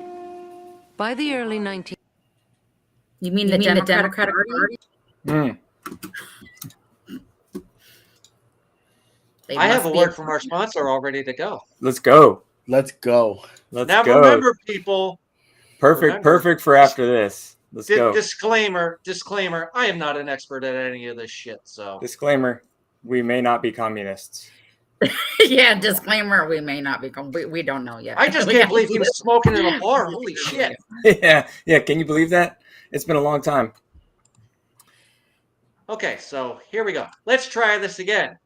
By the early 19th. You mean the Democratic Party? They I have must a be word from our sponsor all ready to go. Let's go. Let's go. Let's Now go. remember, people, remember- Perfect for after this. Let's go. disclaimer, I am not an expert at any of this shit, so Disclaimer: we may not be communists. Yeah, disclaimer, we may not be. We don't know yet. I just We can't gotta believe do he was this. smoking in a bar. Holy shit. Yeah. Can you believe that? It's been a long time. Okay, so here we go. Let's try this again.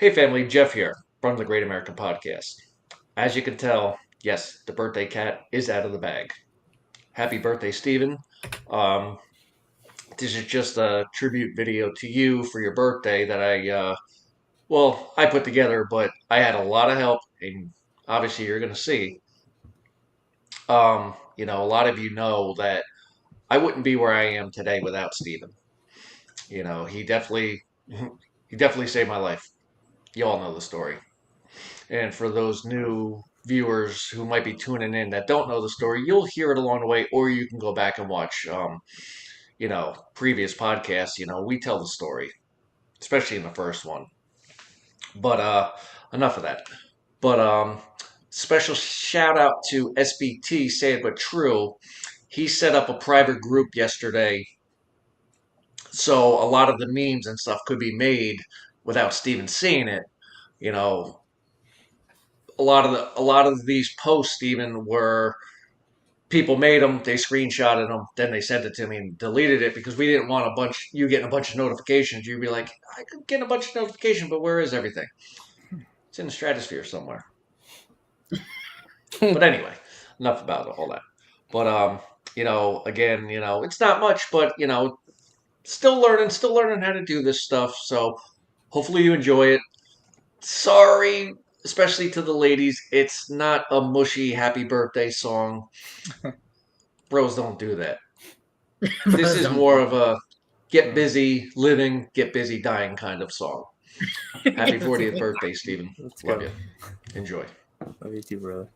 Hey family, Jeff here from the Great American Podcast. As you can tell, yes, the birthday cat is out of the bag. Happy birthday, Stephen. This is just a tribute video to you for your birthday that I put together, but I had a lot of help, and obviously you're going to see. A lot of you know that I wouldn't be where I am today without Stephen. He definitely saved my life. You all know the story. And for those new viewers who might be tuning in that don't know the story, you'll hear it along the way, or you can go back and watch, previous podcasts. We tell the story, especially in the first one. But enough of that. But special shout out to SBT, Say It But True. He set up a private group yesterday, so a lot of the memes and stuff could be made without Steven seeing it. A lot of these posts even were people made them, they screenshotted them, then they sent it to me and deleted it because we didn't want you getting a bunch of notifications. You'd be like, I could get a bunch of notifications, but where is everything? It's in the stratosphere somewhere. But anyway, enough about all that. But again, it's not much, but still learning how to do this stuff. So hopefully you enjoy it. Sorry, especially to the ladies, it's not a mushy happy birthday song. Bros don't do that. This is more of a get busy living, get busy dying kind of song. Happy 40th birthday, Stephen. Love you. Enjoy. Love you too, brother.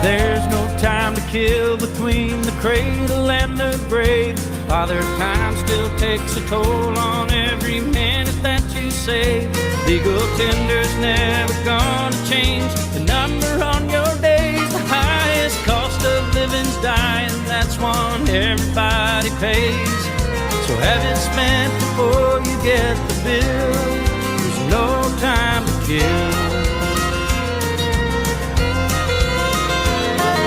There's no time to kill between the cradle and the grave. Father time still takes a toll on every minute that you save. Legal tender's never gonna change the number on your days. The highest cost of living's dying, that's one everybody pays. So have it spent before you get the bill. There's no time to kill.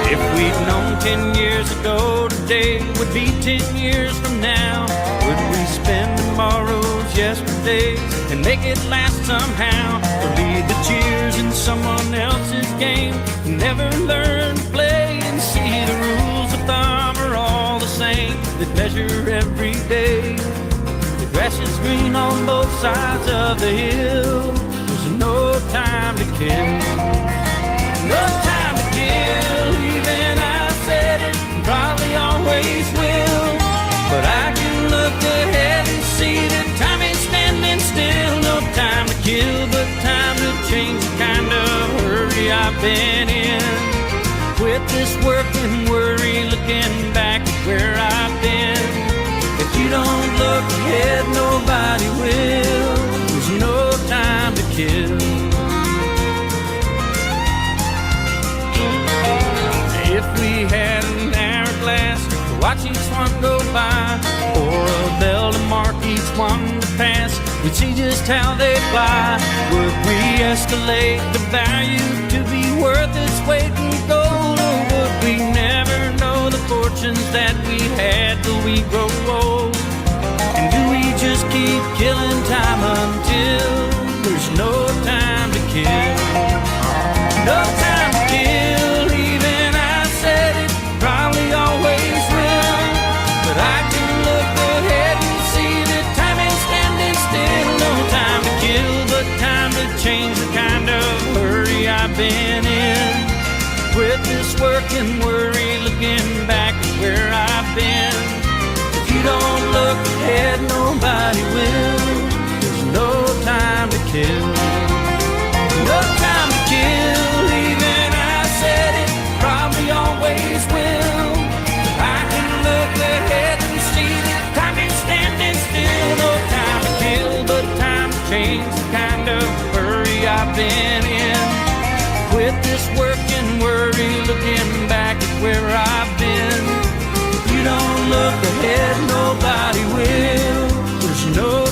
If we'd known 10 years ago, today would be 10 years from now. Would we spend tomorrow's yesterdays and make it last somehow? Or lead the cheers in someone else's game and never learn to play and see the rules of thumb are all the same that measure every day. The grass is green on both sides of the hill. There's no time to kill. No time to kill. Even I said it, and probably always will. But I can look ahead and see that time ain't standing still. No time to kill, but time to change the kind of hurry I've been in. Quit this work and worry, looking back at where I've been. If you don't look ahead, nobody will. There's no time to kill. If we had an hourglass to watch each one go by, or a bell to mark each one to pass, we'd see just how they fly. Would we escalate the value to be worth its weight in gold, or would we never know the fortunes that we had till we grow old? And do we just keep killing time until there's no time to kill? No time to kill. Probably always will, but I can look ahead and see that time ain't standing still. No time to kill, but time to change the kind of hurry I've been in. Quit this work and worry, looking back at where I've been. If you don't look ahead, nobody will. There's no time to kill. No time to kill, even I said it, probably always will. I can look ahead and see that time ain't standing still. No time to kill, but time to change the kind of hurry I've been in. Quit this work and worry, looking back at where I've been. If you don't look ahead, nobody will. There's no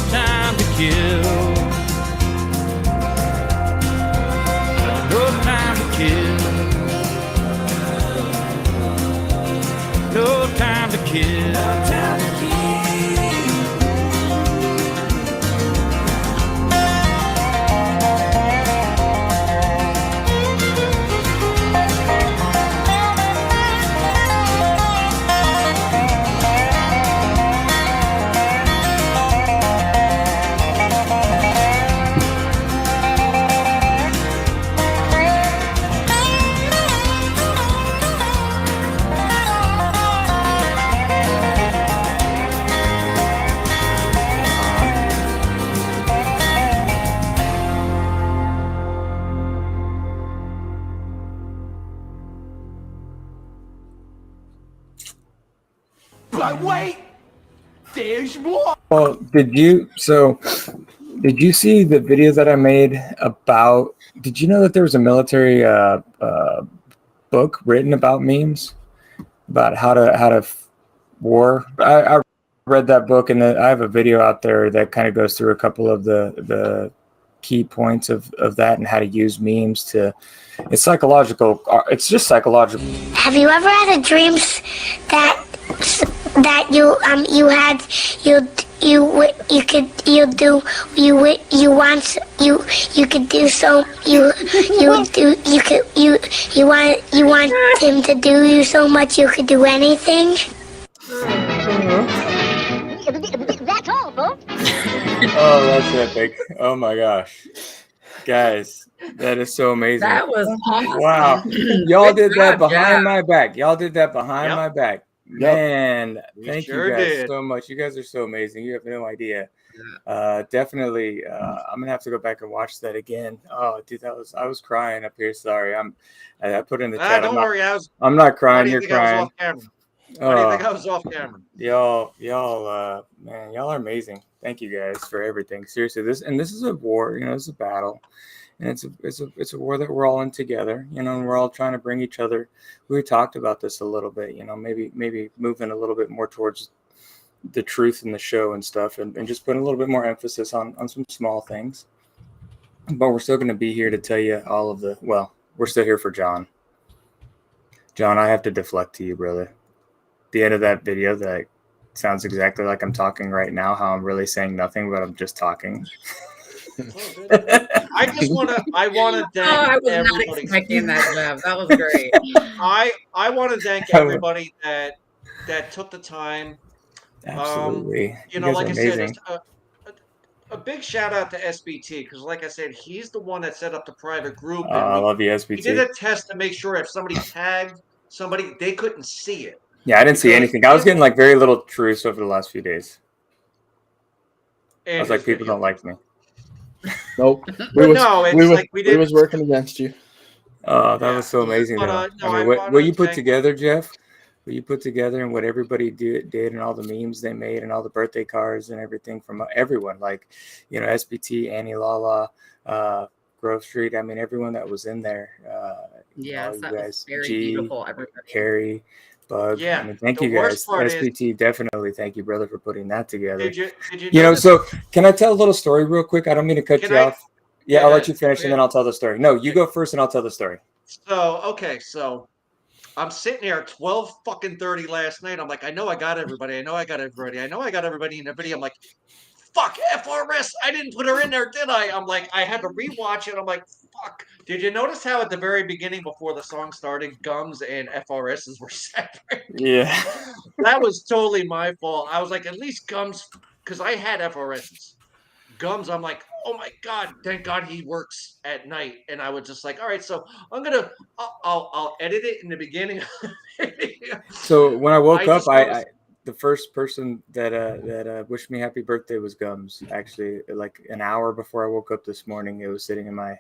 kid. But wait, there's more. Well, did you see the video that I made about? Did you know that there was a military book written about memes, about how to war? I read that book, and I have a video out there that kind of goes through a couple of the key points of that and how to use memes to. It's psychological. It's just psychological. Have you ever had a dreams that you want him to do you so much you could do anything? That's all, folks. Oh, that's epic. Oh my gosh. Guys, that is so amazing. That was awesome. Wow. Y'all Good did that job, behind Jeff. my back. Y'all did that behind Yep. my back. Man, We thank sure you guys did. so much. You guys are so amazing. You have no idea. Definitely, I'm gonna have to go back and watch that again. Oh, dude, I was crying up here. Sorry, I put in the chat. Don't worry. I'm not Why crying. do you You're think I was crying. off camera? Why do you think I was off camera? Y'all, man, y'all are amazing. Thank you guys for everything. Seriously, this is a war. You know, it's a battle, and it's a war that we're all in together. You know, and we're all trying to bring each other. We talked about this a little bit. You know, maybe moving a little bit more towards the truth in the show and stuff, and just putting a little bit more emphasis on some small things. But we're still going to be here to tell you all of the. Well, we're still here for John. John, I have to deflect to you, brother. The end of that video that sounds exactly like I'm talking right now, how I'm really saying nothing, but I'm just talking. I want to I thank was not everybody. expecting that, Jeff. That was great. I want to thank everybody that took the time. Absolutely. You know, guys like are I said, amazing. a big shout out to SBT because, like I said, he's the one that set up the private group. And I love you, we did SBT. a test to make sure if somebody tagged somebody, they couldn't see it. Yeah, I didn't see anything. I was getting like very little truce over the last few days. I was like, people don't like me. Nope. We was working against you. Oh, that was so amazing. But, though. no, I I mean, wanna what you put thank- together, Jeff, what you put together and what everybody did and all the memes they made and all the birthday cards and everything from everyone, like, you know, SBT, Annie Lala, Grove Street. I mean, everyone that was in there. Yes, you that guys, was very G, beautiful, everybody. Carrie, Bug. Yeah, I mean, thank the you guys. worst part is- SBT, definitely thank you, brother, for putting that together. Did you You know, notice- so can I tell a little story real quick? I don't mean to cut Can you I- off. Yeah, Yeah, I'll go let you ahead. finish Go and then ahead. I'll tell the story. No, you go first and I'll tell the story. So I'm sitting there at 12:30 last night. I'm like, I know I got everybody. I know I got everybody in the video. I'm like, fuck, FRS. I didn't put her in there, did I? I'm like, I had to rewatch it. I'm like, fuck. Did you notice how at the very beginning before the song started, Gums and FRSs were separate? Yeah. That was totally my fault. I was like, at least Gums, because I had FRSs. Gums, I'm like, oh my God, thank God he works at night. And I was just like, all right, so I'll edit it in the beginning. So when I woke up, just noticed- the first person that wished me happy birthday was Gums. Actually, like an hour before I woke up this morning, it was sitting in my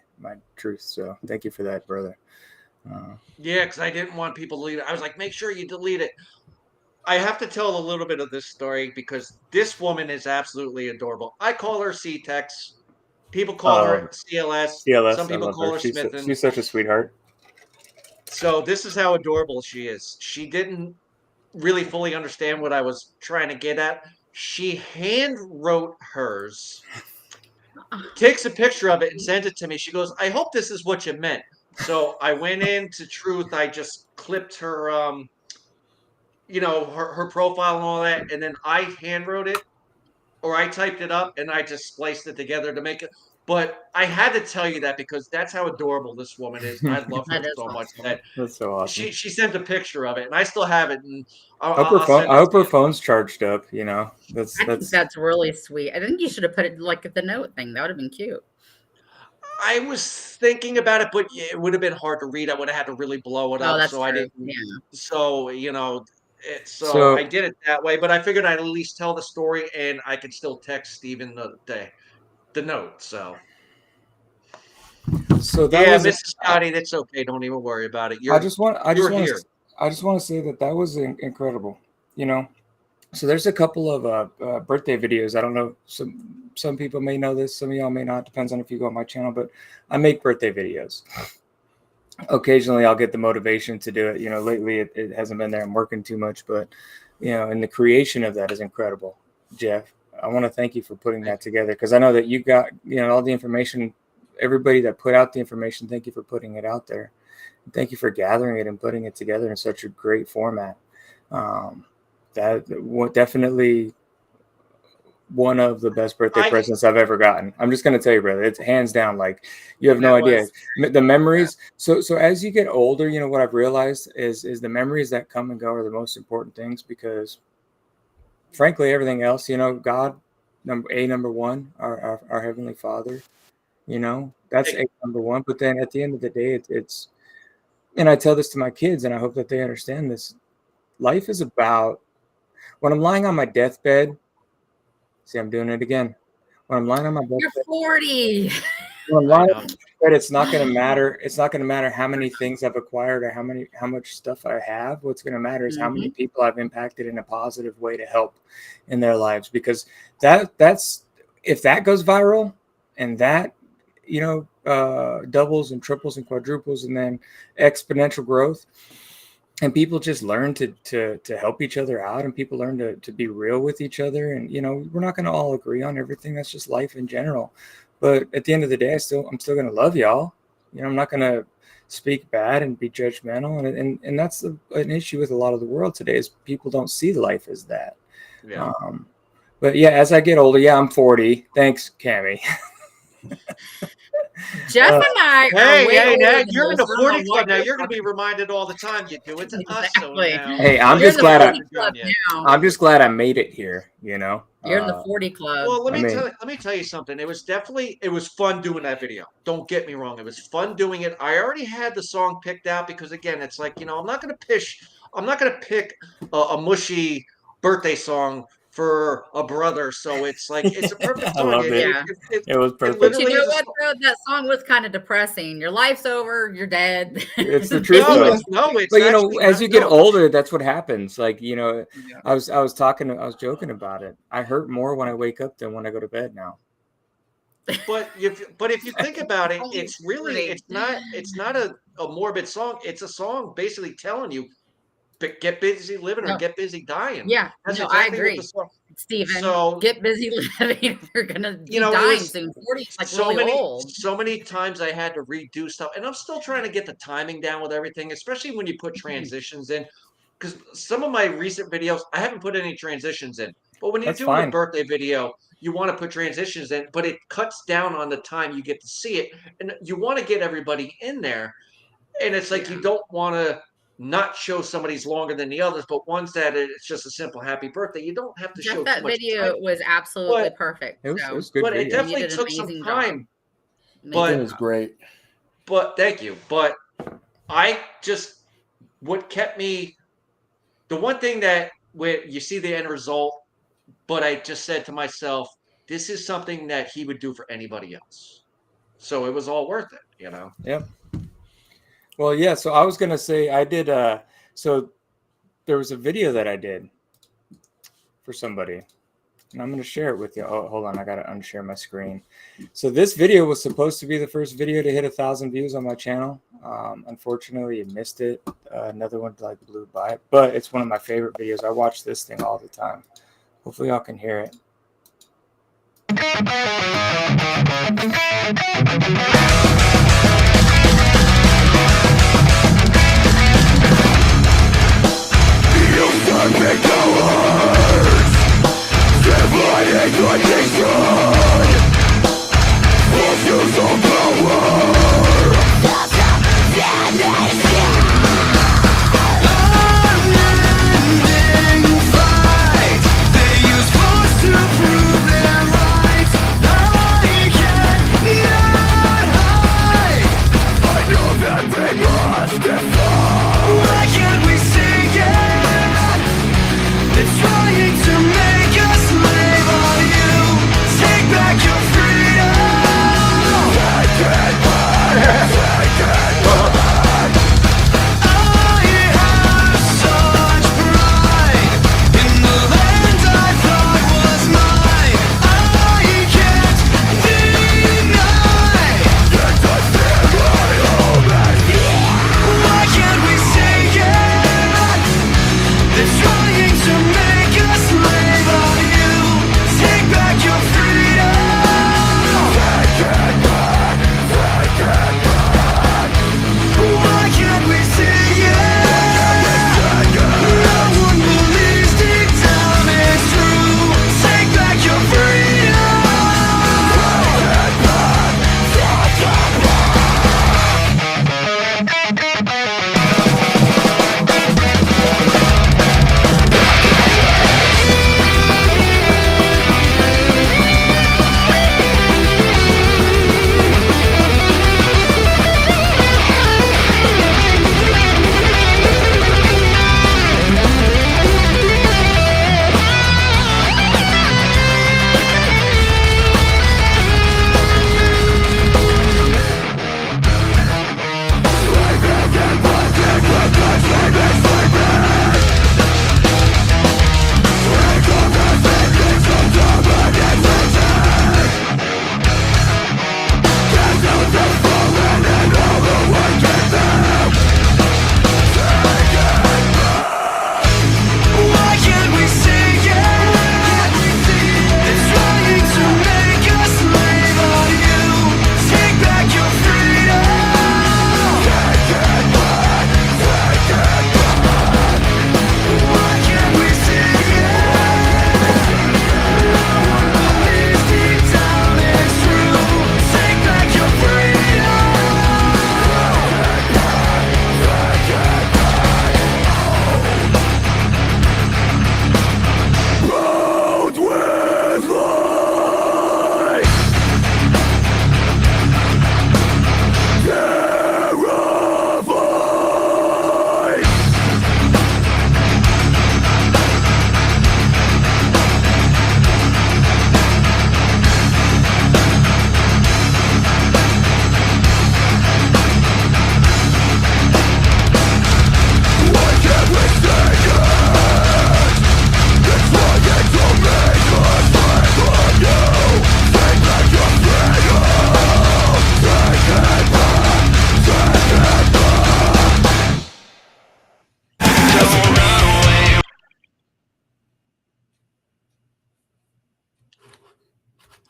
truth. So thank you for that, brother. Yeah, because I didn't want people to delete it. I was like, make sure you delete it. I have to tell a little bit of this story because this woman is absolutely adorable. I call her C-Tex. People call her CLS. CLS, Some I people love call her She's Smithin. such a sweetheart. So this is how adorable she is. She didn't really fully understand what I was trying to get at. She hand wrote hers, takes a picture of it and sends it to me. She goes, I hope this is what you meant. So I went into Truth. I just clipped her, her profile and all that, and then I hand wrote it, or I typed it up and I just spliced it together to make it. But I had to tell you that because that's how adorable this woman is. I love her That is so much awesome. that That's so awesome. she sent a picture of it, and I still have it. And I hope her phone's charged up. I think that's really sweet. I think you should have put it like at the note thing. That would have been cute. I was thinking about it, but it would have been hard to read. I would have had to really blow it Oh, up. that's So I true. didn't. Yeah. So so So- I did it that way. But I figured I'd at least tell the story, and I could still text Steven the note. So So that yeah, was Mrs. Scotty, that's okay. Don't even worry about it. I just want here. to say that was incredible. So there's a couple of birthday videos. I don't know, some people may know this, some of y'all may not. Depends on if you go on my channel, but I make birthday videos. Occasionally I'll get the motivation to do it. Lately it hasn't been there. I'm working too much, but and the creation of that is incredible. Jeff, I want to thank you for putting that together, because I know that you got all the information. Everybody that put out the information, thank you for putting it out there. Thank you for gathering it and putting it together in such a great format. Definitely one of the best birthday presents I've ever gotten. I'm just going to tell you, brother, it's hands down. Like, you have no idea. The memories. So as you get older, what I've realized is the memories that come and go are the most important things, because frankly, everything else, God, number one, our Heavenly Father, that's number one. But then at the end of the day, it's, and I tell this to my kids, and I hope that they understand this. Life is about, when I'm lying on my deathbed, see, I'm doing it again. When I'm lying on my deathbed, You're 40. when I'm lying on my deathbed, it's not going to matter. It's not going to matter how many things I've acquired or how much stuff I have. What's going to matter is how many people I've impacted in a positive way to help in their lives. Because that's if that goes viral, and that doubles and triples and quadruples, and then exponential growth, and people just learn to help each other out, and people learn to be real with each other. And we're not going to all agree on everything. That's just life in general. But at the end of the day, I'm still going to love y'all. I'm not going to speak bad and be judgmental, and that's an issue with a lot of the world today, is people don't see life as that. Yeah. But yeah, as I get older, I'm 40. Thanks, Cammie. Jeff and I are way older now than you're in this. the I don't 40 know club what now. you're You're going to be reminded all the time you do it to us. So Exactly. now. Hey, I'm You're just in the glad 40 club now. I'm just glad I made it here. You're in the 40 club. Well, let me tell you something. It was fun doing that video. Don't get me wrong. It was fun doing it. I already had the song picked out because, again, it's like, I'm not going to pick a mushy birthday song for a brother. So it's like, it's a perfect song. I loved it. It was perfect. But you know what, though? That song was kind of depressing. Your life's over. You're dead. It's the truth. But as you get older, that's what happens. Like, I was joking about it. I hurt more when I wake up than when I go to bed now. But if you think about it, it's not a morbid song. It's a song basically telling you, get busy living or get busy dying. Yeah, that's no, exactly I agree. Steven, So get busy living. You're gonna be dying soon. 40 is like really old. So many times I had to redo stuff, and I'm still trying to get the timing down with everything, especially when you put transitions in. Because some of my recent videos, I haven't put any transitions in. But when you're doing a birthday video, you want to put transitions in, but it cuts down on the time you get to see it, and you want to get everybody in there. And it's like you don't want to not show somebody's longer than the others, but ones that it's just a simple happy birthday. You don't have to show that too much video time. was absolutely perfect. It was good. But it definitely took some time. But it was great. But thank you. But what kept me, the one thing that where you see the end result, but I just said to myself, this is something that he would do for anybody else. So it was all worth it, Yep. Well, yeah. So I was gonna say I did. So there was a video that I did for somebody, and I'm gonna share it with you. Oh, hold on, I gotta unshare my screen. So this video was supposed to be the first video to hit 1,000 views on my channel. Unfortunately, it missed it. Another one blew by it, but it's one of my favorite videos. I watch this thing all the time. Hopefully, y'all can hear it.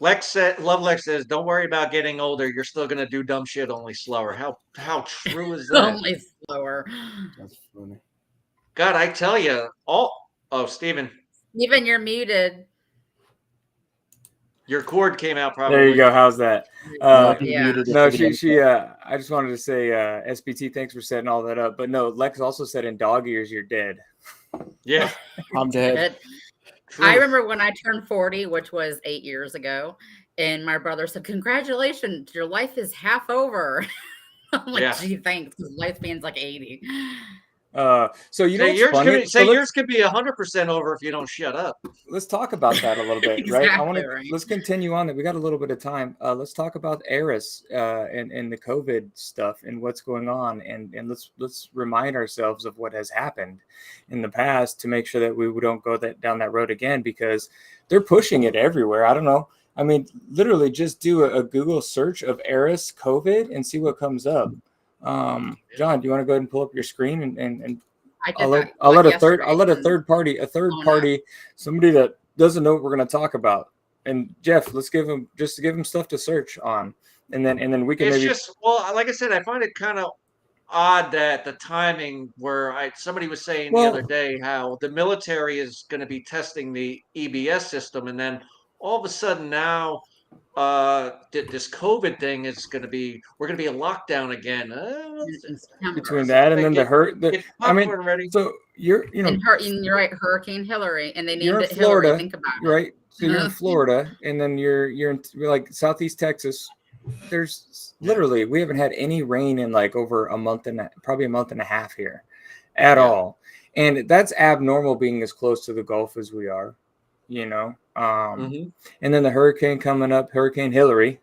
Lex says, "Don't worry about getting older. You're still gonna do dumb shit, only slower." How true is that? Only slower. That's funny. God, I tell you, Steven, Even you're muted. your cord came out probably. There you go. How's that? Yeah. No, she. I just wanted to say, SPT, thanks for setting all that up. But no, Lex also said in dog ears, you're dead. Yeah, I'm dead. I remember when I turned 40, which was 8 years ago, and my brother said, "Congratulations, your life is half over." I'm like, Yeah. "Gee, thanks," because lifespan's like 80. So you know, yours could be 100% over if you don't shut up. Let's talk about that a little bit, right? Exactly, Let's continue on that. We got a little bit of time. Let's talk about Eris and the COVID stuff and what's going on, and let's remind ourselves of what has happened in the past to make sure that we don't go down that road again, because they're pushing it everywhere. I don't know. I mean, literally, just do a Google search of Eris COVID and see what comes up. John, do you want to go ahead and pull up your screen and I'll let a third party, somebody that doesn't know what we're going to talk about. And Jeff, let's give him stuff to search on, and then we can. It's maybe... just, well, like I said, I find it kind of odd that the timing where somebody was saying the other day how the military is going to be testing the EBS system, and then all of a sudden now this COVID thing is going to be, we're going to be in lockdown again. Between that and then I mean, ready. So you're right, Hurricane Hillary, and they named it Florida, Hillary. Think about it. Right? So you're in Florida, and then you're in like Southeast Texas. There's literally, we haven't had any rain in like over probably a month and a half here at all. And that's abnormal being as close to the Gulf as we are, you know? And then the hurricane coming up, Hurricane Hillary.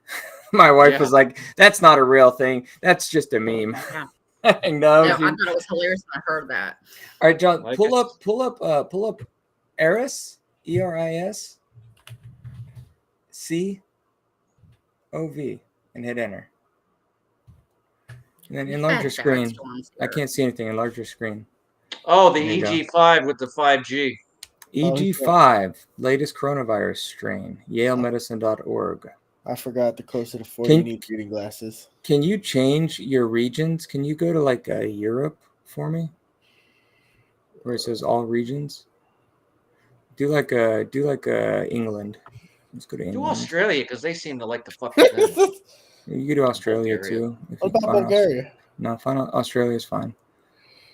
My wife was like, that's not a real thing. That's just a meme. I thought it was hilarious when I heard that. All right, John, pull up Eris, ERIS COV and hit enter. And then enlarge your screen. I can't see anything. Enlarge your screen. Oh, the EG5 with the 5G. EG5, latest coronavirus strain, yalemedicine.org. I forgot to close to the 40. You need reading glasses. Can you change your regions? Can you go to like Europe for me? Where it says all regions? Do like England. Let's go to England. Do Australia, because they seem to like to fuck with them. You can do Australia too. What about Bulgaria? No, Australia's fine.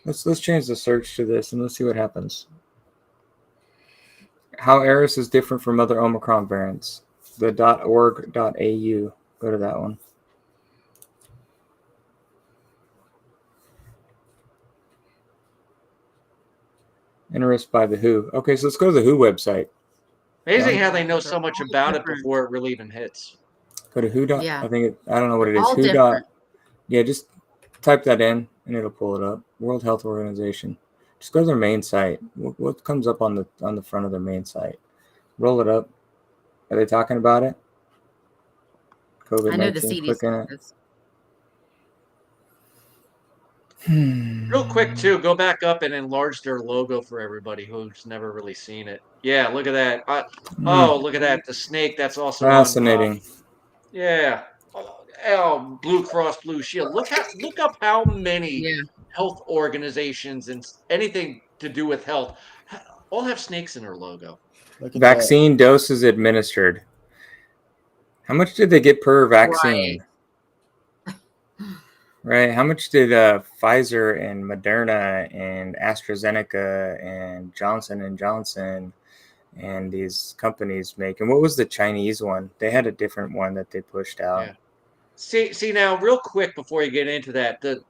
Let's change the search to this and let's see what happens. How Eris is different from other Omicron variants. The .org.au. Go to that one. Eris by the WHO. Okay, so let's go to the WHO website. Amazing how they know so much about it before it really even hits. Go to WHO. Yeah. I don't know what it is. All WHO. different. Yeah, just type that in and it'll pull it up. World Health Organization. Just go to their main site. What comes up on the front of their main site? Roll it up. Are they talking about it? COVID-19. I know the CDC is. Real quick, too, go back up and enlarge their logo for everybody who's never really seen it. Yeah, look at that. Oh, look at that. The snake, that's also fascinating. Yeah. Oh, Blue Cross Blue Shield. Look up how many health organizations and anything to do with health all have snakes in their logo. Vaccine doses administered. How much did they get per vaccine? Right. How much did Pfizer and Moderna and AstraZeneca and Johnson & Johnson and these companies make? And what was the Chinese one? They had a different one that they pushed out. Yeah. See now, real quick before you get into that, the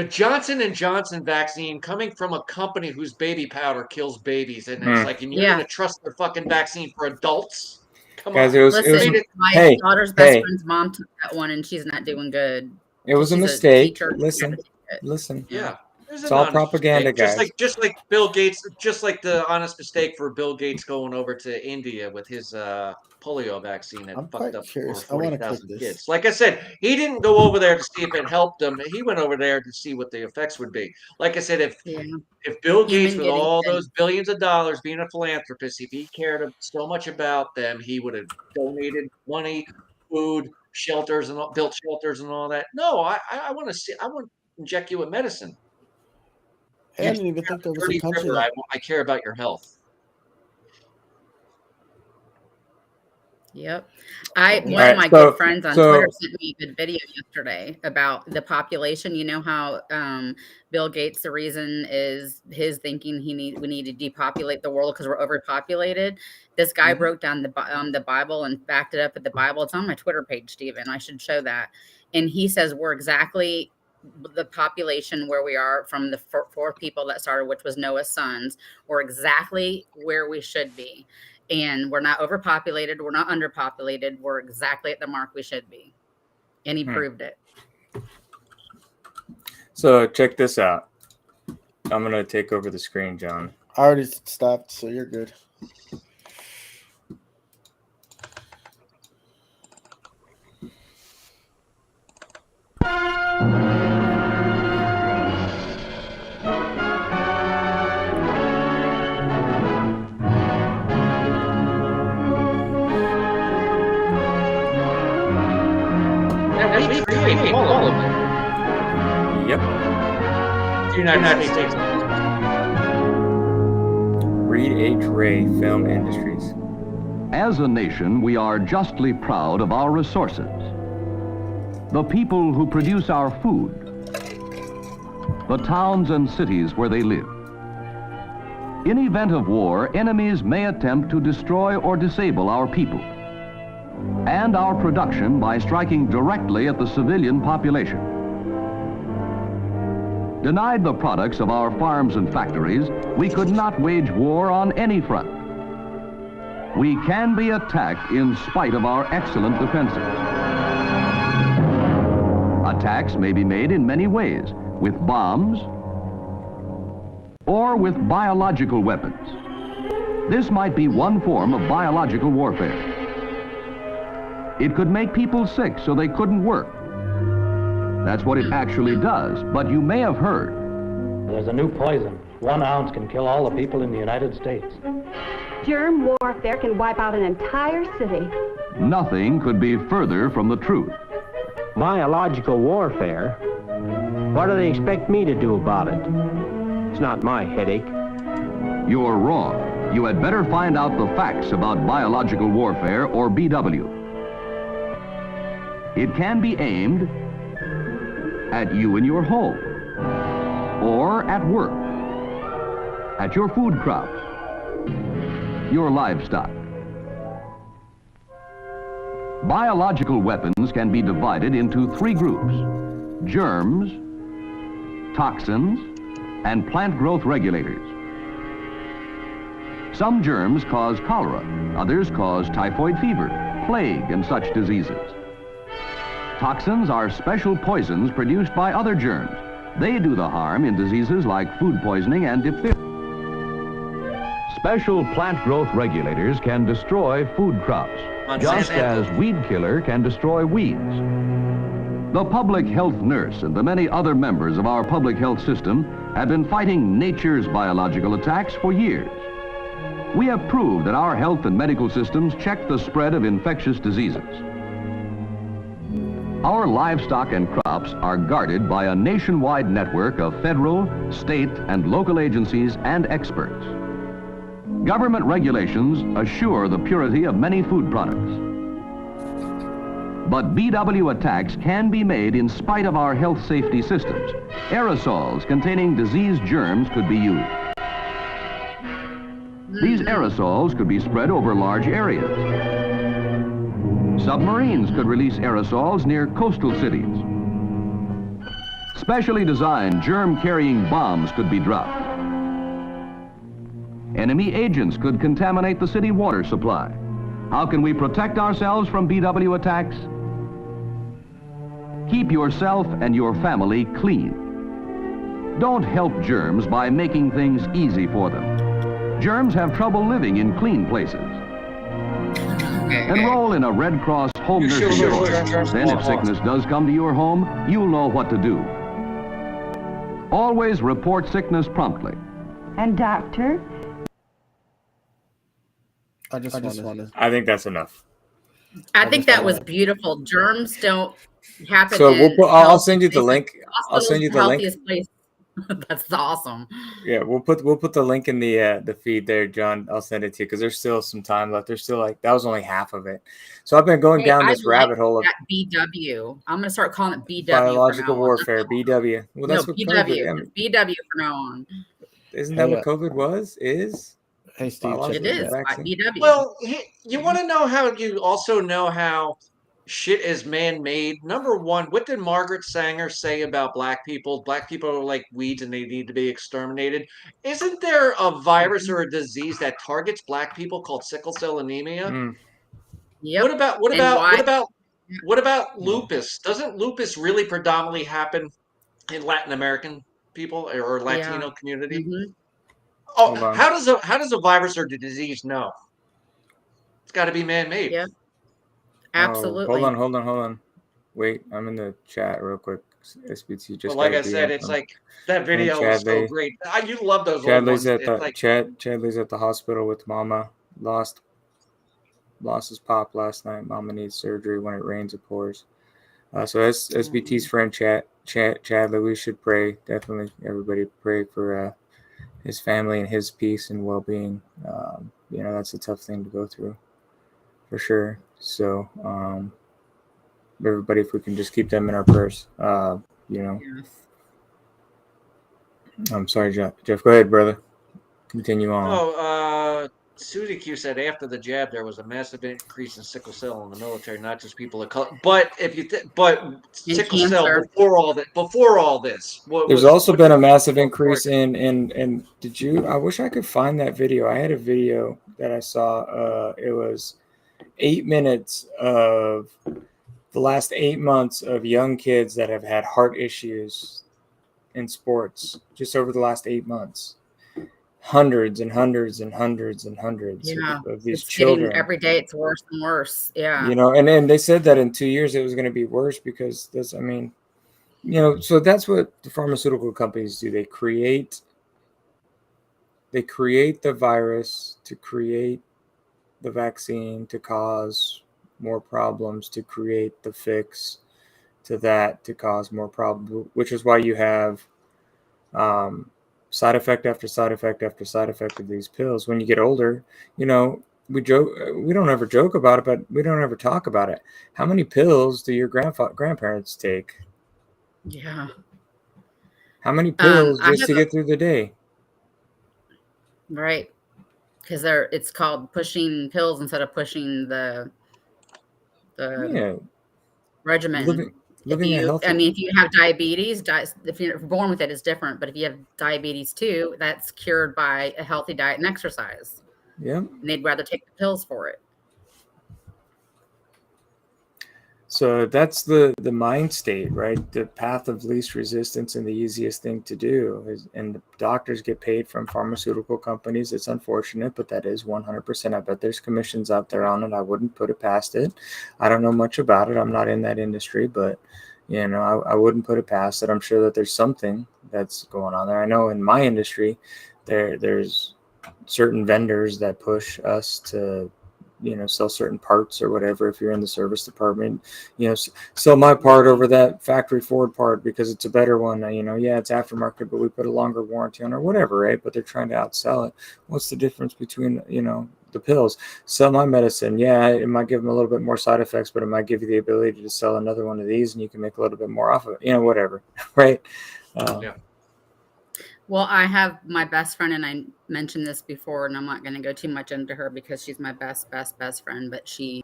Johnson & Johnson vaccine coming from a company whose baby powder kills babies, and it's like, and you're going to trust their fucking vaccine for adults? Come on. Listen, my daughter's best friend's mom took that one, and she's not doing good. It was a mistake. Listen. Yeah. It's all propaganda, guys. Just like Bill Gates, just like the honest mistake for Bill Gates going over to India with his polio vaccine that I'm fucked quite up curious. over I wanna click 40,000 this. kids. Like I said, he didn't go over there to see if it helped him. He went over there to see what the effects would be. Like I said, if Bill Gates, Human with guinea all pig. those billions of dollars, being a philanthropist, if he cared so much about them, he would have donated money, food, shelters, and built shelters and all that. No, I want to see. I want to inject you with medicine. Hey, I didn't even think there was a Dirty country River, that. I care about your health. Yep. All One of right, my so- good friends on so- Twitter sent me a good video yesterday about the population. You know how Bill Gates, the reason is his thinking we need to depopulate the world because we're overpopulated. This guy broke down the Bible and backed it up with the Bible. It's on my Twitter page, Stephen. I should show that. And he says we're exactly the population where we are from the four people that started, which was Noah's sons. We're exactly where we should be. And we're not overpopulated. We're not underpopulated. We're exactly at the mark we should be. And he proved it. So check this out. I'm going to take over the screen, John. I already stopped, so you're good. Yeah, we create all of them. Yep. The United States. Reed H. Ray Film Industries. As a nation, we are justly proud of our resources. The people who produce our food. The towns and cities where they live. In event of war, enemies may attempt to destroy or disable our people and our production by striking directly at the civilian population. Denied the products of our farms and factories, we could not wage war on any front. We can be attacked in spite of our excellent defenses. Attacks may be made in many ways, with bombs or with biological weapons. This might be one form of biological warfare. It could make people sick so they couldn't work. That's what it actually does, but you may have heard. There's a new poison. 1 ounce can kill all the people in the United States. Germ warfare can wipe out an entire city. Nothing could be further from the truth. Biological warfare? What do they expect me to do about it? It's not my headache. You're wrong. You had better find out the facts about biological warfare, or BW. It can be aimed at you in your home, or at work, at your food crops, your livestock. Biological weapons can be divided into 3 groups: germs, toxins, and plant growth regulators. Some germs cause cholera, others cause typhoid fever, plague, and such diseases. Toxins are special poisons produced by other germs. They do the harm in diseases like food poisoning and diphtheria. Special plant growth regulators can destroy food crops, just as weed killer can destroy weeds. The public health nurse and the many other members of our public health system have been fighting nature's biological attacks for years. We have proved that our health and medical systems check the spread of infectious diseases. Our livestock and crops are guarded by a nationwide network of federal, state, and local agencies and experts. Government regulations assure the purity of many food products. But BW attacks can be made in spite of our health safety systems. Aerosols containing disease germs could be used. These aerosols could be spread over large areas. Submarines could release aerosols near coastal cities. Specially designed germ-carrying bombs could be dropped. Enemy agents could contaminate the city water supply. How can we protect ourselves from BW attacks? Keep yourself and your family clean. Don't help germs by making things easy for them. Germs have trouble living in clean places. Okay. Enroll in a Red Cross home nursing course. Then if sickness does come to your home, you'll know what to do. Always report sickness promptly. And doctor? I just want to. I think that's enough. I think that was beautiful. Germs don't happen. So we'll in put, I'll health send you the places. link. I'll Hospitals send you are the link. healthiest place. That's awesome. Yeah, we'll put the link in the feed there, John. I'll send it to you because there's still some time left. There's still that was only half of it. So I've been going Hey, down I this rabbit hole of that BW. I'm gonna start calling it BW. biological from now on. warfare, BW. Well, that's No, what BW. COVID. I mean, BW from now on. isn't that what COVID was? Hey, Steve, biological It is vaccine? BW. Well, you want to know how you also know how shit is man-made. Number one, what did Margaret Sanger say about black people? Black people are like weeds and they need to be exterminated. Isn't there a virus or a disease that targets black people called sickle cell anemia? Yep. What about lupus? Doesn't lupus really predominantly happen in Latin American people or Latino community? Oh, Hold on. how does a virus or the disease know? It's got to be man-made. Yeah. Oh, Absolutely. hold on. Wait, I'm in the chat real quick. SBT just. But like got a I said, DM it's from- like that from video was so Chadley. great. You love those old Chadley's ones. at It's the like Chadley's at the hospital with Mama. Lost his pop last night. Mama needs surgery. When it rains, it pours. So that's SBT's friend Chadley. We should pray. Definitely, everybody pray for his family and his peace and well-being. That's a tough thing to go through, for sure. So, everybody, if we can just keep them in our prayers, Yes. I'm sorry, Jeff. Go ahead, brother. Continue on. Suzy Q said after the jab there was a massive increase in sickle cell in the military, not just people of color. But if you sickle cell cancer. before all this, There's also been a massive increase in did you? I wish I could find that video. I had a video that I saw. It was 8 minutes of the last 8 months of young kids that have had heart issues in sports just over the last 8 months. Hundreds and hundreds and hundreds and hundreds of these it's children. getting, every day it's worse and worse. Yeah. And they said that in 2 years it was going to be worse because so that's what the pharmaceutical companies do. They create the virus to create the vaccine to cause more problems, to create the fix to that to cause more problems, which is why you have side effect after side effect after side effect of these pills. When you get older, we don't ever joke about it, but we don't ever talk about it. How many pills do your grandparents take? Yeah. How many pills just to get through the day? Right. Because it's called pushing pills instead of pushing the regimen. Living a healthy. if you have diabetes, if you're born with it, it's different. But if you have diabetes too, that's cured by a healthy diet and exercise. Yeah. And they'd rather take the pills for it. So that's the mind state, right? The path of least resistance and the easiest thing to do and the doctors get paid from pharmaceutical companies. It's unfortunate, but that is 100%. I bet there's commissions out there on it. I wouldn't put it past it. I don't know much about it. I'm not in that industry, but I wouldn't put it past it. I'm sure that there's something that's going on there. I know in my industry, there's certain vendors that push us to sell certain parts or whatever. If you're in the service department, sell my part over that factory Ford part because it's a better one. It's aftermarket, but we put a longer warranty on or whatever, right? But they're trying to outsell it. What's the difference between, the pills? Sell my medicine. Yeah, it might give them a little bit more side effects, but it might give you the ability to sell another one of these and you can make a little bit more off of it, whatever, right? Yeah. Well, I have my best friend, and I mentioned this before, and I'm not going to go too much into her because she's my best friend, but she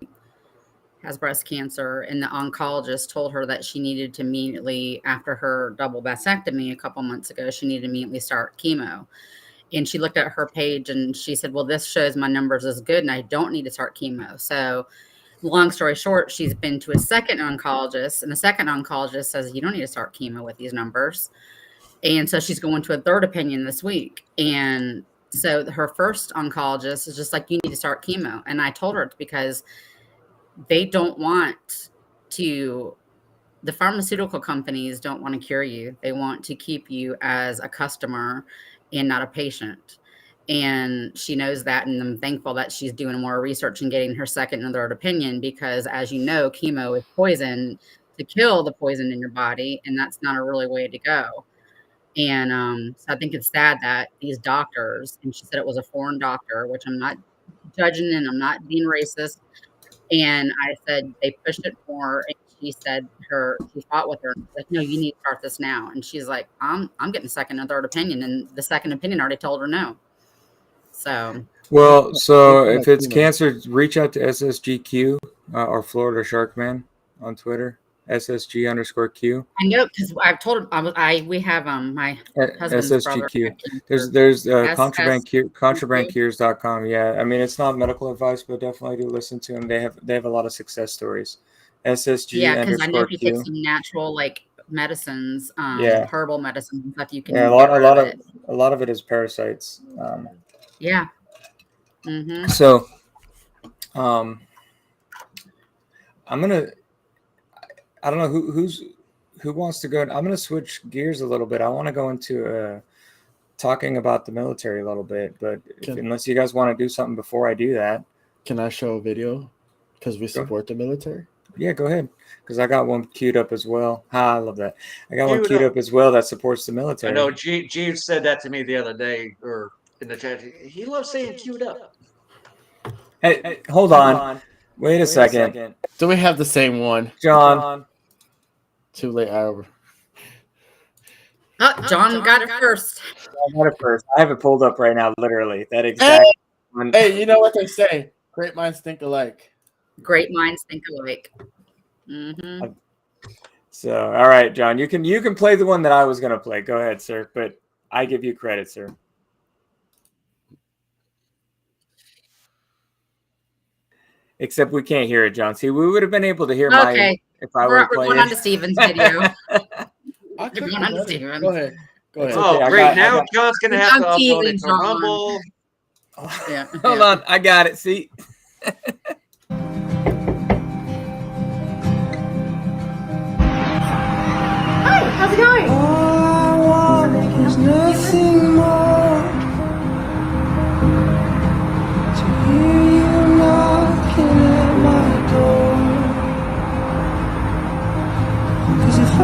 has breast cancer, and the oncologist told her that she needed to immediately, after her double mastectomy a couple months ago, she needed to immediately start chemo. And she looked at her page and she said, well, this shows my numbers is good and I don't need to start chemo. So long story short, she's been to a second oncologist, and the second oncologist says, you don't need to start chemo with these numbers. And so she's going to a third opinion this week. And so her first oncologist is just like, you need to start chemo. And I told her it's because they don't want to, the pharmaceutical companies don't want to cure you. They want to keep you as a customer and not a patient. And she knows that, and I'm thankful that she's doing more research and getting her second and third opinion, because as you know, chemo is poison to kill the poison in your body, and that's not a really way to go. And so I think it's sad that these doctors, and she said it was a foreign doctor, which I'm not judging and I'm not being racist. And I said they pushed it for her, and she said she fought with her, like, no, you need to start this now. And she's like, I'm getting second and third opinion, and the second opinion already told her no. So if it's cancer, reach out to SSGQ or Florida Sharkman on Twitter, SSG_Q. I know, because I've told him we have my husband's SSGQ. brother. There's contrabandcures.com. Yeah, I mean, it's not medical advice, but definitely do listen to them. They have a lot of success stories. SSG. Yeah, because I know if you take some natural medicines, herbal medicines and stuff, you can. Yeah, a lot of it is parasites. Yeah. Mm-hmm. So, I don't know who wants to go. I'm going to switch gears a little bit. I want to go into talking about the military a little bit, but unless you guys want to do something before I do that. Can I show a video? Because we support the military? Yeah, go ahead. Because I got one queued up as well. I love that. I got one queued up as well that supports the military. I know G said that to me the other day, or in the chat. He loves saying queued up. Hey, hold on. Wait a second. Do we have the same one? John. Too late. John got it first. I got it first. I have it pulled up right now, literally. That exact one. Hey, you know what they say? Great minds think alike. Great minds think alike. Mm-hmm. So, all right, John, you can play the one that I was going to play. Go ahead, sir. But I give you credit, sir. Except we can't hear it, John. See, we would have been able to hear mine if I were playing. We're going on to Steven's video. Go ahead. Oh, okay, great. Now John's going to have to upload it to Rumble. Yeah. Hold on. I got it. See? Hi, how's it going? All I want is nothing more to hear you knocking at my door. 'Cause if I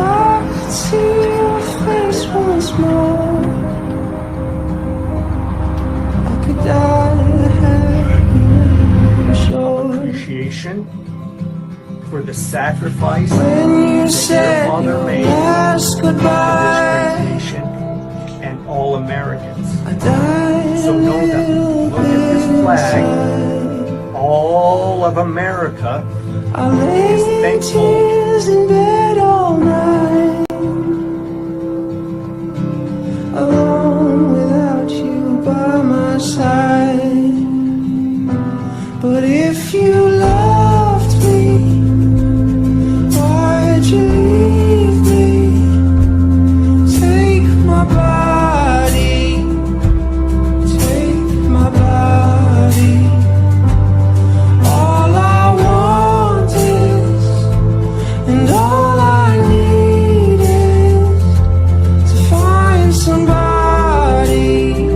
could see your face once more, I could die happy, sure. Appreciation for the sacrifice When you that said your father your made last for goodbye, this great nation and all Americans. I died. So know that. Look at this flag. All of America I lay is in thankful. tears in bed all night, alone without you by my side. But if you loved me, why'd you leave me? Take my body, take my body. All I want is, and all I need is to find somebody.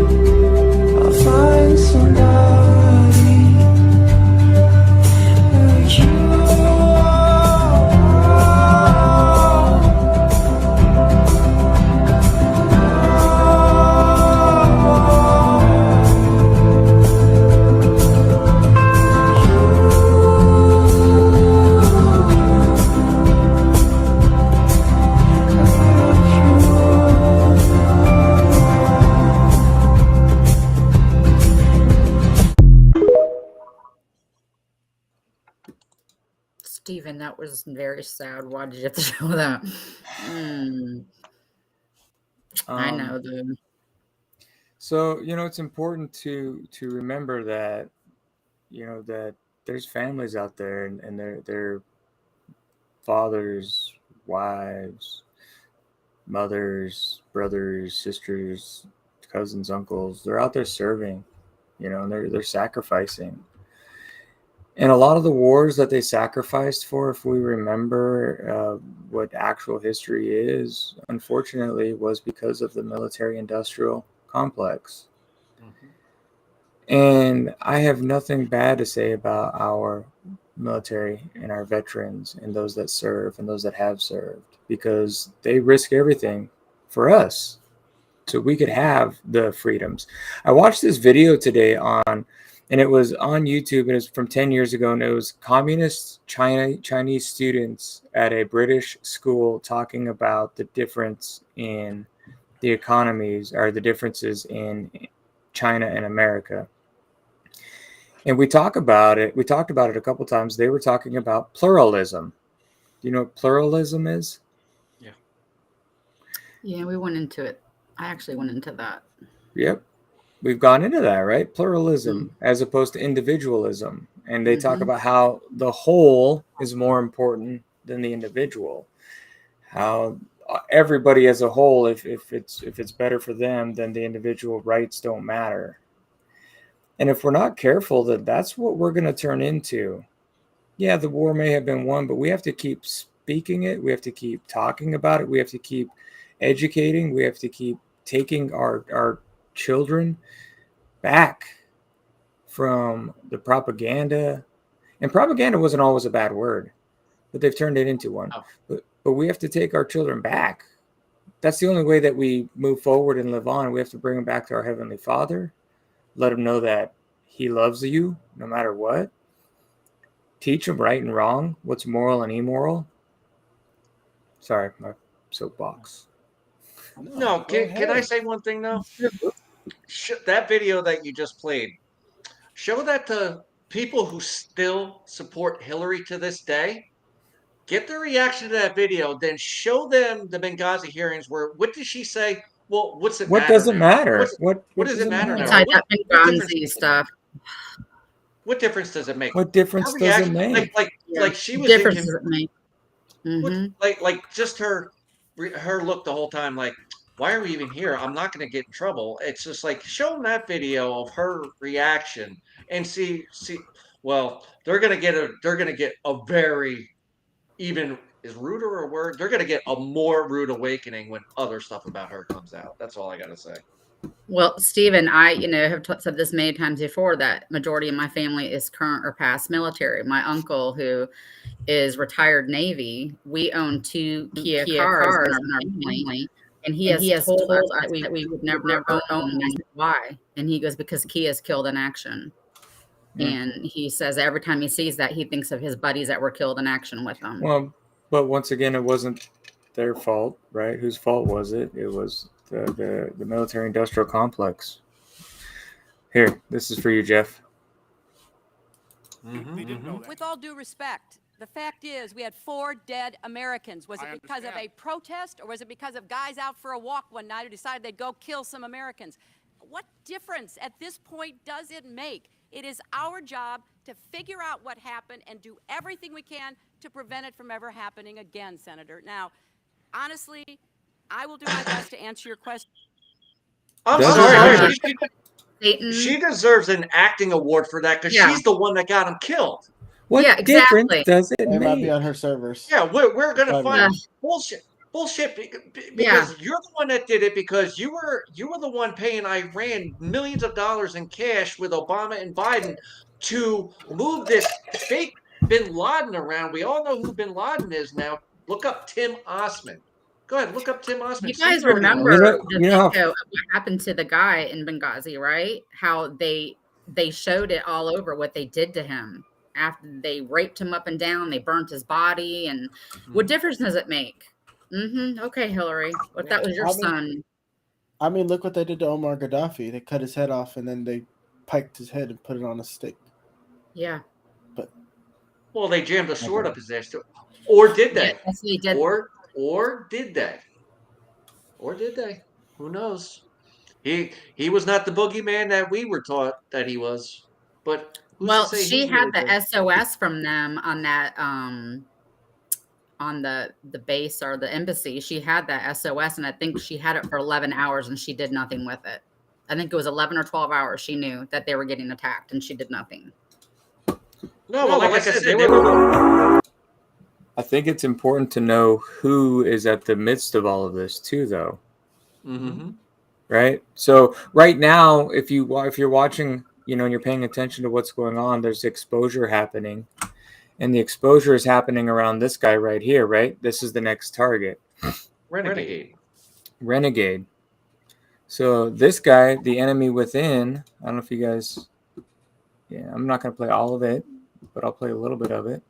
I'll find somebody like you. Steven, that was very sad. Why did you have to show that? I know, dude. So, it's important to remember that, that there's families out there and their fathers, wives, mothers, brothers, sisters, cousins, uncles, they're out there serving, and they're sacrificing. And a lot of the wars that they sacrificed for, if we remember what actual history is, unfortunately, was because of the military-industrial complex. And I have nothing bad to say about our military and our veterans and those that serve and those that have served, because they risk everything for us so we could have the freedoms. I watched this video today and it was on YouTube, and it was from 10 years ago, and it was communist Chinese students at a British school talking about the difference in the economies, or the differences in China and America. And we talked about it a couple times. They were talking about pluralism. Do you know what pluralism is? Yeah, we went into it. I actually went into that. Yep. We've gone into that, right? Pluralism as opposed to individualism. And they talk about how the whole is more important than the individual. How everybody as a whole, if it's better for them, then the individual rights don't matter. And if we're not careful, that's what we're going to turn into. Yeah, the war may have been won, but we have to keep speaking it. We have to keep talking about it. We have to keep educating. We have to keep taking our children back from the propaganda. And propaganda wasn't always a bad word, but they've turned it into one. But we have to take our children back. That's the only way that we move forward and live on. We have to bring them back to our Heavenly Father. Let them know that He loves you no matter what. Teach them right and wrong, what's moral and immoral. Sorry, my soapbox. No, can I say one thing though? That video that you just played, show that to people who still support Hillary to this day. Get their reaction to that video, then show them the Benghazi hearings where, what did she say? Well, what's it What matter does it now? matter? What does it matter now? Inside that Benghazi stuff. What difference does it make? What difference Her does it reaction- make? Like she was Difference in, does it make? like just her look the whole time, like, why are we even here? I'm not going to get in trouble. It's just like, show them that video of her reaction and see. Well, they're going to get a very, even is ruder a word? They're going to get a more rude awakening when other stuff about her comes out. That's all I got to say. Well, Stephen, I, have said this many times before that majority of my family is current or past military. My uncle, who is retired Navy, we own 2 Kia cars in our family, and he has told us that we would never own them. I said, why? And he goes, because Kia's killed in action. And he says every time he sees that, he thinks of his buddies that were killed in action with him. Well, but once again, it wasn't their fault, right? Whose fault was it? It was the military-industrial complex. Here, this is for you, Jeff. With all due respect, the fact is we had 4 dead Americans. Was it because of a protest, or was it because of guys out for a walk one night who decided they'd go kill some Americans? What difference at this point does it make? It is our job to figure out what happened and do everything we can to prevent it from ever happening again, Senator. Now, honestly, I will do my best to answer your question. I'm sorry. She deserves an acting award for that because she's the one that got him killed. What difference does it It might be make? on her servers. Yeah, we're gonna Might find be. bullshit because you're the one that did it, because you were the one paying Iran millions of dollars in cash with Obama and Biden to move this fake Bin Laden around. We all know who Bin Laden is now. Look up Tim Osman. Go ahead, look up Tim Osman. You guys See who he remember was. the video of what happened to the guy in Benghazi, right? How they showed it all over what they did to him after they raped him up and down. They burnt his body, and what difference does it make? Okay, Hillary, what that was your son? I mean, look what they did to Omar Gaddafi. They cut his head off and then they piked his head and put it on a stick. Yeah. Well, they jammed a sword up his ass too. Or did they? Yes, they did. Or did they? Or did they? Who knows? He was not the boogeyman that we were taught that he was. But Well, she had the SOS from them on that on the base or the embassy. She had that SOS, and I think she had it for 11 hours and she did nothing with it. I think it was 11 or 12 hours she knew that they were getting attacked and she did nothing. No, but like I said, they were. I think it's important to know who is at the midst of all of this too, though. Mm-hmm. Right. So right now, if you're watching, and you're paying attention to what's going on, there's exposure happening, and the exposure is happening around this guy right here. Right. This is the next target. Renegade. So this guy, the enemy within. I don't know if you guys. Yeah, I'm not going to play all of it, but I'll play a little bit of it.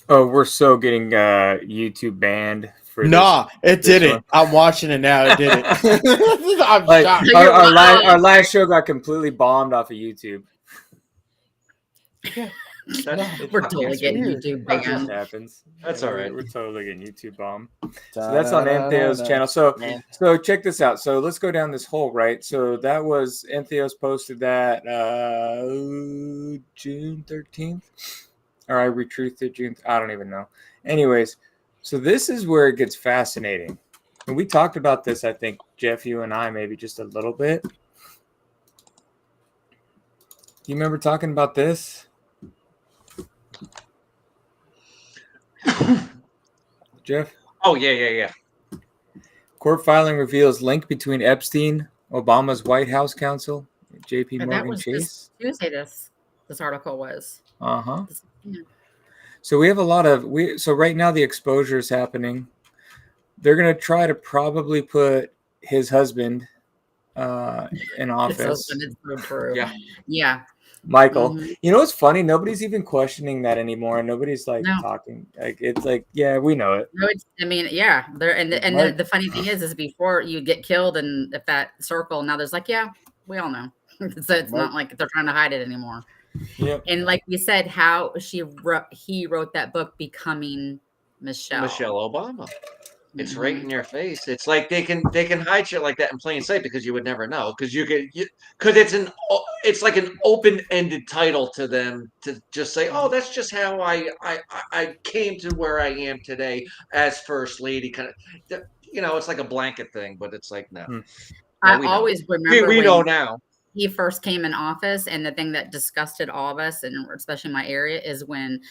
Oh, we're so getting YouTube banned for Nah, this, it didn't. I'm watching it now. It didn't. I'm like, shocked. our last show got completely bombed off of YouTube. We're totally getting YouTube That just banned. happens. That's all right. We're totally getting YouTube bombed. So that's on Entheos channel. So check this out. So let's go down this hole, right? So that was Entheos posted that June 13th. Or I retruthed June. I don't even know. Anyways, so this is where it gets fascinating. And we talked about this, I think, Jeff, you and I, maybe just a little bit. You remember talking about this? Jeff? Oh, yeah. Court filing reveals link between Epstein, Obama's White House counsel, JP That Morgan was Chase. this Tuesday. This article was. Uh-huh. Yeah. So we have a lot of so right now the exposure is happening. They're gonna try to probably put his husband in office. His husband is so true. Yeah. Michael. Mhm. You know what's funny? Nobody's even questioning that anymore. Nobody's like No. talking. Like it's like, yeah, we know it. No, I mean, yeah. There and the funny thing is before you get killed in that circle, now there's like, yeah, we all know. So it's not like they're trying to hide it anymore. Yep. And like we said, how he wrote that book, Becoming Michelle Obama. It's right in your face. It's like they can hide shit like that in plain sight because you would never know because because it's like an open-ended title to them to just say, oh, that's just how I came to where I am today as first lady. Kind of, it's like a blanket thing, but it's like no. I always remember we know now. He first came in office, and the thing that disgusted all of us, and especially my area, is when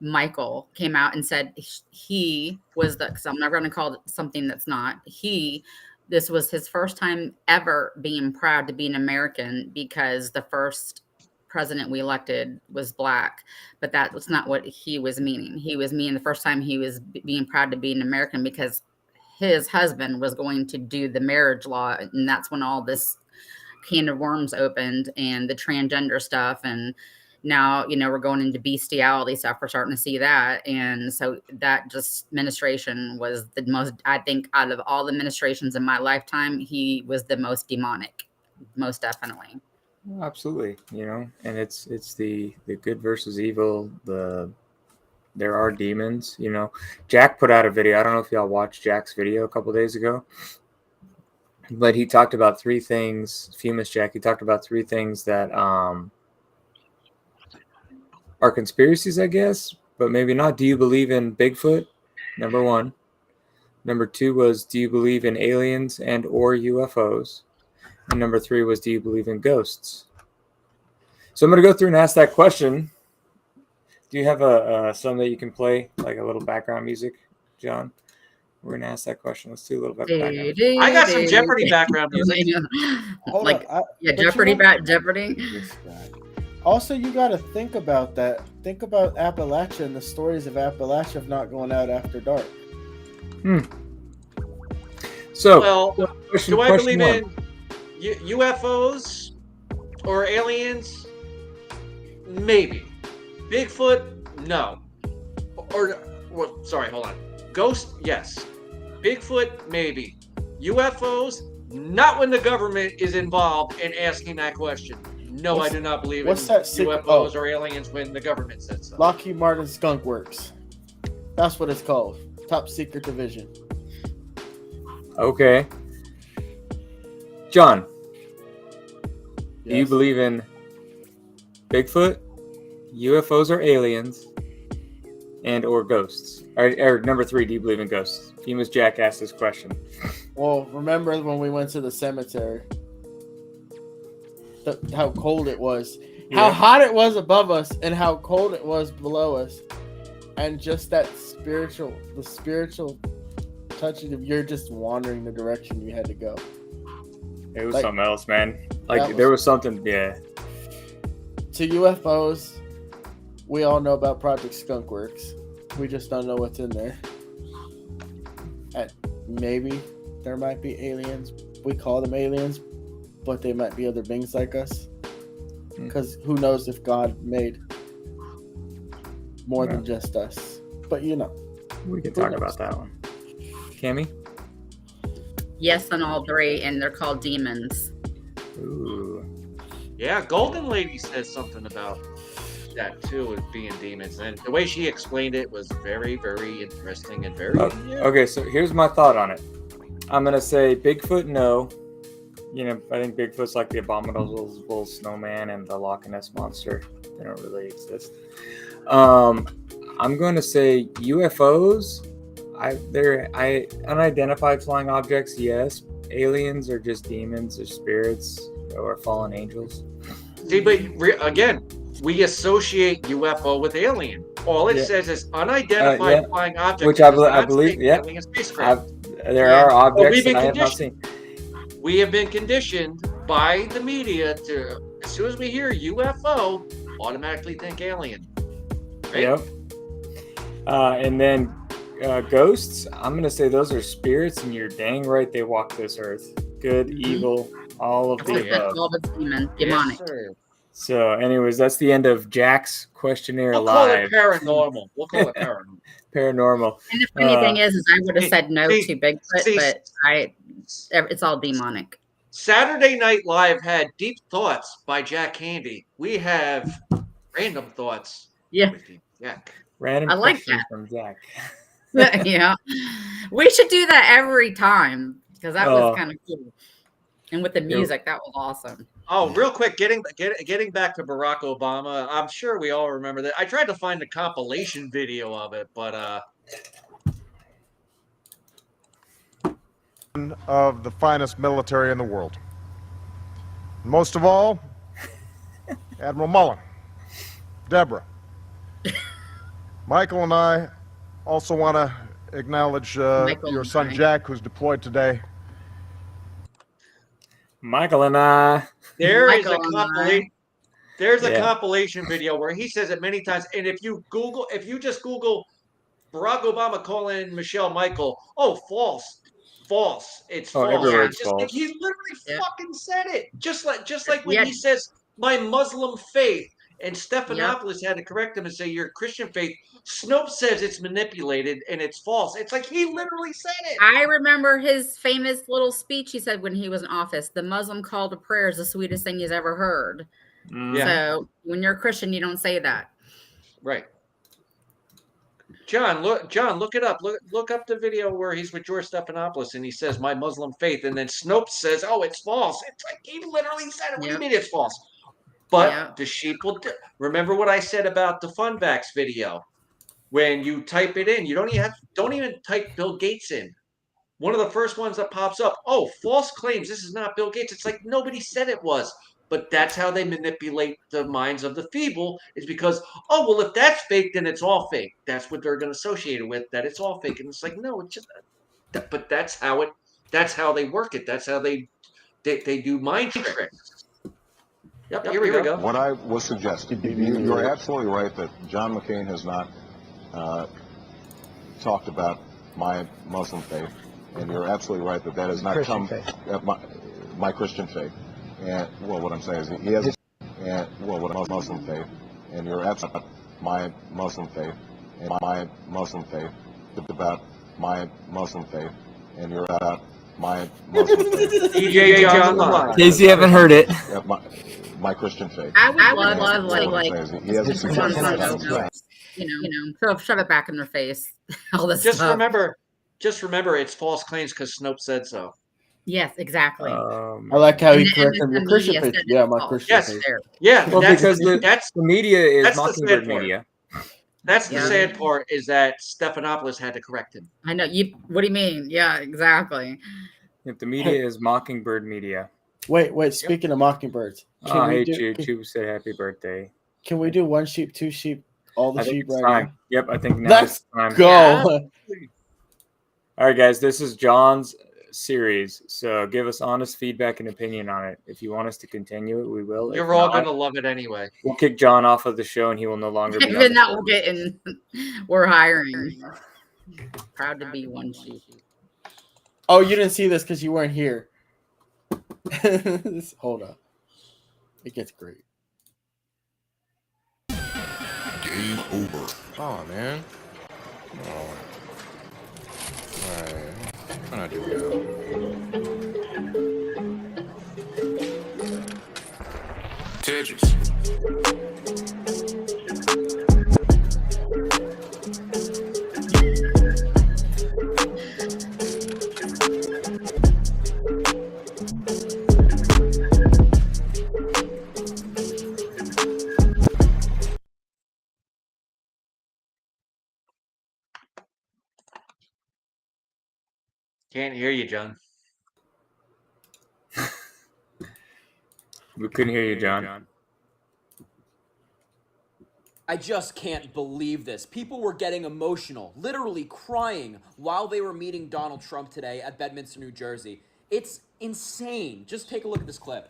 Michael came out and said he was because I'm never going to call it something that's not. This was his first time ever being proud to be an American because the first president we elected was black, but that was not what he was meaning. He was meaning the first time he was being proud to be an American because his husband was going to do the marriage law, and that's when all this can of worms opened and the transgender stuff, and now we're going into bestiality stuff. We're starting to see that, and so that just administration was the most, I think, out of all the administrations in my lifetime, he was the most demonic, most definitely. Absolutely, and it's the good versus evil. There are demons. Jack put out a video. I don't know if y'all watched Jack's video a couple days ago. But he talked about three things, Famous Jack. He talked about three things that are conspiracies, I guess, but maybe not. Do you believe in Bigfoot? Number one. Number 2 was, do you believe in aliens and or UFOs? And number 3 was, do you believe in ghosts? So I'm going to go through and ask that question. Do you have a some that you can play, like a little background music, John? We're going to ask that question. Let's do a little bit of background music. I got some Jeopardy background music. Hold Like, on, yeah, but you Jeopardy, know- Jeopardy. This guy. Also, you got to think about that. Think about Appalachia and the stories of Appalachia of not going out after dark. So, Well, question, do I question believe one. in UFOs or aliens? Maybe. Bigfoot? No. Or, well, sorry, hold on. Ghost? Yes. Bigfoot? Maybe. UFOs? Not when the government is involved in asking that question. No, I do not believe in what's that UFOs or aliens when the government says so. Lockheed Martin Skunk Works. That's what it's called. Top secret division. Okay. John, do you Yes. believe in Bigfoot, UFOs or aliens, and or ghosts? Or number 3, do you believe in ghosts? Famous Jack asked this question. Well, remember when we went to the cemetery? How cold it was. How Yeah. hot it was above us and how cold it was below us. And just that the spiritual touching of you're just wandering the direction you had to go. It was Like, something else, man. that Like, was- there was something, yeah. To UFOs, we all know about Project Skunk Works. We just don't know what's in there. And maybe there might be aliens. We call them aliens, but they might be other beings like us. Because who knows if God made more than just us. But you know. We can who talk knows? about that one. Cammy? Yes, on all 3, and they're called demons. Ooh. Yeah, Golden Lady says something about that too, as being demons. And the way she explained it was very, very interesting and very. Okay, so here's my thought on it. I'm going to say Bigfoot, no. You know, I think Bigfoot's like the abominable snowman and the Loch Ness monster. They don't really exist. I'm going to say UFOs. They're unidentified flying objects, yes. Aliens are just demons or spirits or fallen angels. See, but again, we associate UFO with alien. All it Yeah. says is unidentified Yeah. flying object. Which It I does not believe, state yeah. alien spacecraft. There are But objects we've that been I have not conditioned. seen. We have been conditioned by the media to, as soon as we hear UFO, automatically think alien. Right? Yep. And then ghosts, I'm going to say those are spirits, and you're dang right they walk this earth. Good, evil, all of the above. All the demons, Yes, demonic. sir. So, anyways, that's the end of Jack's questionnaire We'll call it live. paranormal. We'll call it paranormal. Paranormal. And the funny thing is I would have see- said no see- to Bigfoot, see- but it's all demonic. Saturday Night Live had Deep Thoughts by Jack Handy. We have Random Thoughts. Yeah. with Deep Jack. Random I like question that. from Jack. Yeah. We should do that every time because that Oh. was kind of cool. And with the music, that was awesome. Oh, real quick, getting back to Barack Obama, I'm sure we all remember that. I tried to find the compilation video of it, but of the finest military in the world. Most of all, Admiral Mullen, Deborah. Michael and I also want to acknowledge your son Jack, who's deployed today. Michael and I. there is Michael a and I. compilation. There's a Yeah. compilation video where he says it many times, and if you just Google Barack Obama calling Michelle Michael, oh, false, it's Oh, false. everywhere it's Just like false. he literally Yeah. fucking said it. Just like when Yeah. he says my Muslim faith, and Stephanopoulos had to correct him and say your Christian faith. Snopes says it's manipulated and it's false. It's like he literally said it. I remember his famous little speech he said when he was in office. The Muslim call to prayer is the sweetest thing he's ever heard. Yeah. So when you're a Christian, you don't say that. Right. John, look it up. Look up the video where he's with George Stephanopoulos and he says my Muslim faith, and then Snopes says, "Oh, it's false." It's like he literally said it. What do you mean it's false? But the sheep will. Remember what I said about the Funvax video? When you type it in, you don't even type Bill Gates in. one of the first ones that pops up. Oh, false claims. This is not Bill Gates. It's like nobody said it was. But that's how they manipulate the minds of the feeble, is because, oh, well, if that's fake, then it's all fake. That's what they're going to associate it with, that it's all fake. And it's like, no, it's just, but that's how they work it. That's how they do mind tricks. Yep, here we go. What I would suggest, you're absolutely right that John McCain has not talked about my Muslim faith, and you're absolutely right that that has not come my Christian faith. And well, what I'm saying is he has what Muslim faith, and you're absolutely my Muslim faith, and my Muslim faith about my Muslim faith, and you're about my Muslim faith. DJ John, in case you haven't heard it. My Christian faith. I would love like he has shove it back in their face. All this just stuff. remember, it's false claims because Snopes said so. Yes, exactly. I like how he corrected the Christian faith. Yeah, my Christian faith. Yeah, well, because the media is that's Mockingbird media. That's the sad part, is that Stephanopoulos had to correct him. I know. What do you mean? Yeah, exactly. If the media is Mockingbird media. Wait. Speaking of mockingbirds, hey, Choo said happy birthday. Can we do one sheep, two sheep, all the sheep right time. now? Yep, I think now Let's it's time. go. Yeah. All right, guys, this is John's series, so give us honest feedback and opinion on it. If you want us to continue it, we will. You're all gonna love it anyway. We'll kick John off of the show, and he will no longer be. Even that we're hiring. Proud to be one sheep. Oh, you didn't see this because you weren't here. Hold up. It gets great. Game over. Oh, man. Oh. Alright. What can I do now? Tetris. Can't hear you, John. We couldn't hear you, John. I just can't believe this. People were getting emotional, literally crying while they were meeting Donald Trump today at Bedminster, New Jersey. It's insane. Just take a look at this clip.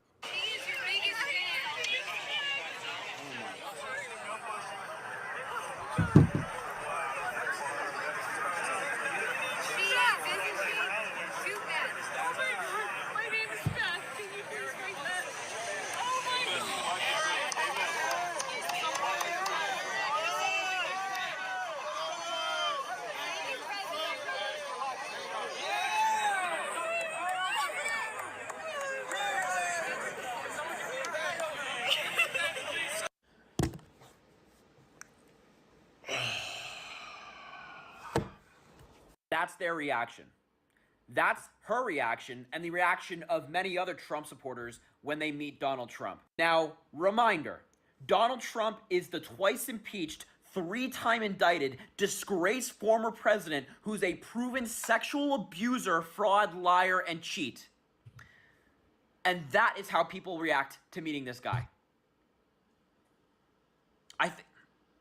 That's their reaction. That's her reaction and the reaction of many other Trump supporters when they meet Donald Trump. Now, reminder, Donald Trump is the twice impeached, 3-time indicted, disgraced former president who's a proven sexual abuser, fraud, liar, and cheat. And that is how people react to meeting this guy.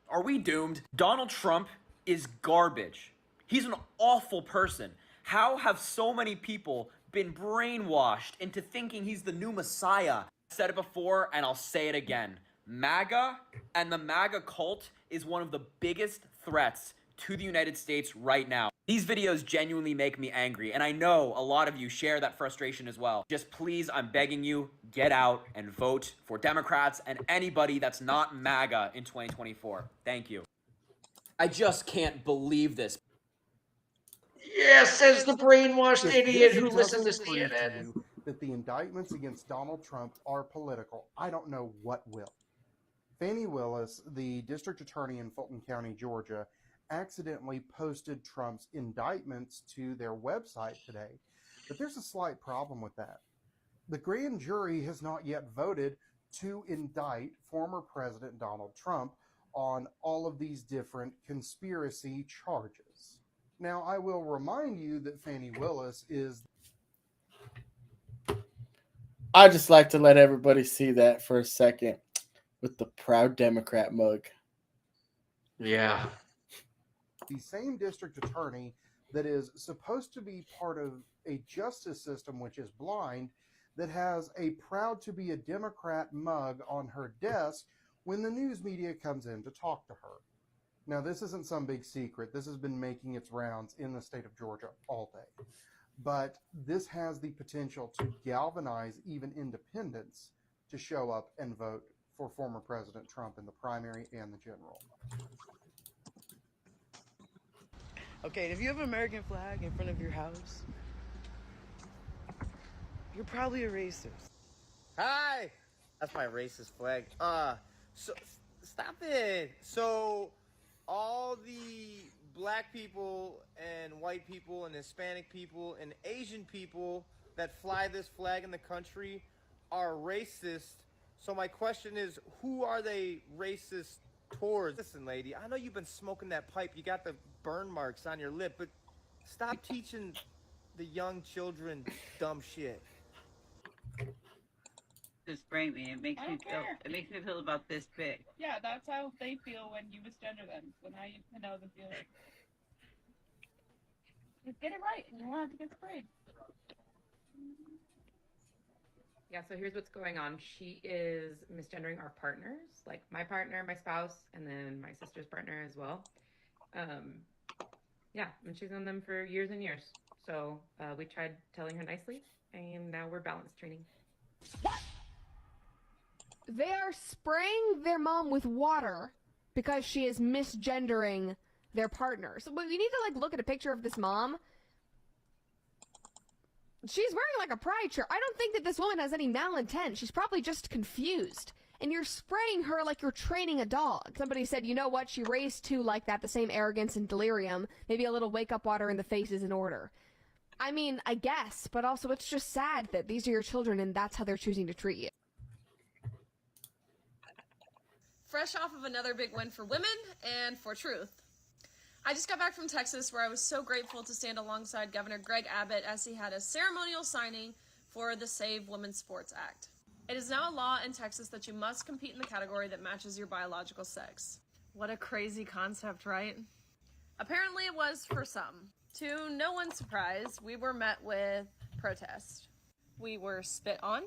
Are we doomed? Donald Trump is garbage. He's an awful person. How have so many people been brainwashed into thinking he's the new Messiah? I said it before, and I'll say it again. MAGA and the MAGA cult is one of the biggest threats to the United States right now. These videos genuinely make me angry, and I know a lot of you share that frustration as well. Just please, I'm begging you, get out and vote for Democrats and anybody that's not MAGA in 2024. Thank you. I just can't believe this. Yes, says the brainwashed idiot who listened to CNN. That the indictments against Donald Trump are political. I don't know what will. Fani Willis, the district attorney in Fulton County, Georgia, accidentally posted Trump's indictments to their website today. But there's a slight problem with that. The grand jury has not yet voted to indict former President Donald Trump on all of these different conspiracy charges. Now, I will remind you that Fannie Willis is... I just like to let everybody see that for a second with the proud Democrat mug. Yeah. the same district attorney that is supposed to be part of a justice system which is blind, that has a proud to be a Democrat mug on her desk when the news media comes in to talk to her. Now, this isn't some big secret. This has been making its rounds in the state of Georgia all day. But this has the potential to galvanize even independents to show up and vote for former President Trump in the primary and the general. Okay, if you have an American flag in front of your house, you're probably a racist. Hi! That's my racist flag. So stop it. So all the black people and white people and Hispanic people and Asian people that fly this flag in the country are racist. So my question is, who are they racist towards? Listen, lady, I know you've been smoking that pipe. You got the burn marks on your lip, but stop teaching the young children dumb shit. Just bring me. It makes me feel. It makes me feel about this big. Yeah, that's how they feel when you misgender them. So now you know the feeling. Just get it right, and you won't have to get sprayed. Yeah, so here's what's going on. She is misgendering our partners, like my partner, my spouse, and then my sister's partner as well. Yeah, and she's known them for years and years. So we tried telling her nicely, and now we're balance training. They are spraying their mom with water because she is misgendering their partner. So we need to look at a picture of this mom. She's wearing like a pride shirt. I don't think that this woman has any malintent. She's probably just confused. And you're spraying her like you're training a dog. Somebody said, you know what? She raised two like that, the same arrogance and delirium. Maybe a little wake-up water in the face is in order. I mean, I guess, but also it's just sad that these are your children and that's how they're choosing to treat you. Fresh off of another big win for women and for truth. I just got back from Texas, where I was so grateful to stand alongside Governor Greg Abbott as he had a ceremonial signing for the Save Women's Sports Act. It is now a law in Texas that you must compete in the category that matches your biological sex. What a crazy concept, right? Apparently it was for some. To no one's surprise, we were met with protest. We were spit on.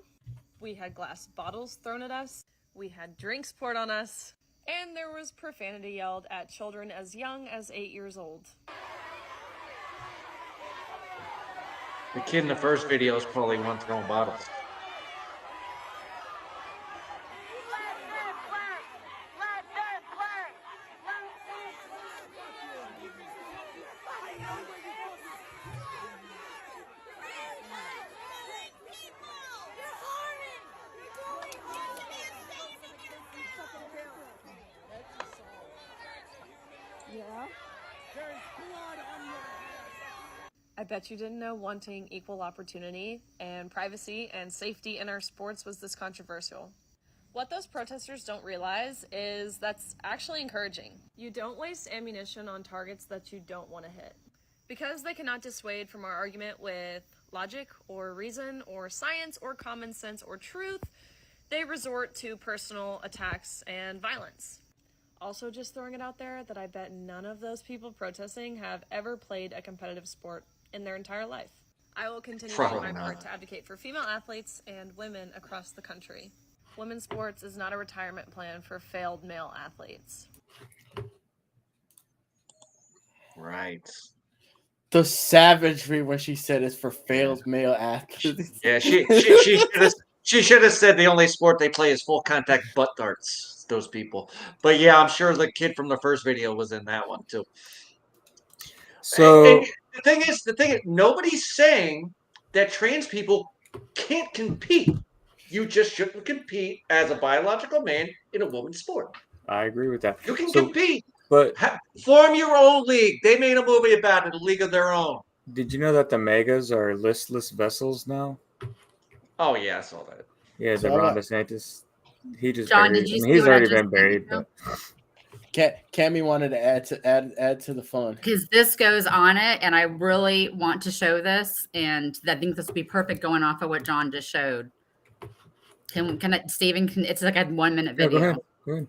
We had glass bottles thrown at us. We had drinks poured on us. And there was profanity yelled at children as young as 8 years old. The kid in the first video is probably one throwing bottles. I bet you didn't know wanting equal opportunity and privacy and safety in our sports was this controversial. What those protesters don't realize is that's actually encouraging. You don't waste ammunition on targets that you don't want to hit. Because they cannot dissuade from our argument with logic or reason or science or common sense or truth, they resort to personal attacks and violence. Also, just throwing it out there that I bet none of those people protesting have ever played a competitive sport in their entire life. I will continue doing my part to advocate for female athletes and women across the country. Women's sports is not a retirement plan for failed male athletes. Right. The savagery when she said it's for failed male athletes. Yeah, she should have said the only sport they play is full contact butt darts. Those people. But yeah, I'm sure the kid from the first video was in that one too. So and the thing is, nobody's saying that trans people can't compete. You just shouldn't compete as a biological man in a woman's sport. I agree with that. You can compete, but form your own league. They made a movie about it, a league of their own. Did you know that the megas are listless vessels now? Oh yeah, I saw that. Yeah, the Ron DeSantis. He just John, buried. did you I mean, see he's what I already just been buried. But Cammy wanted to add to the fun. Because this goes on it, and I really want to show this, and I think this would be perfect going off of what John just showed. Steven, it's like a 1 minute Yeah, video. go ahead.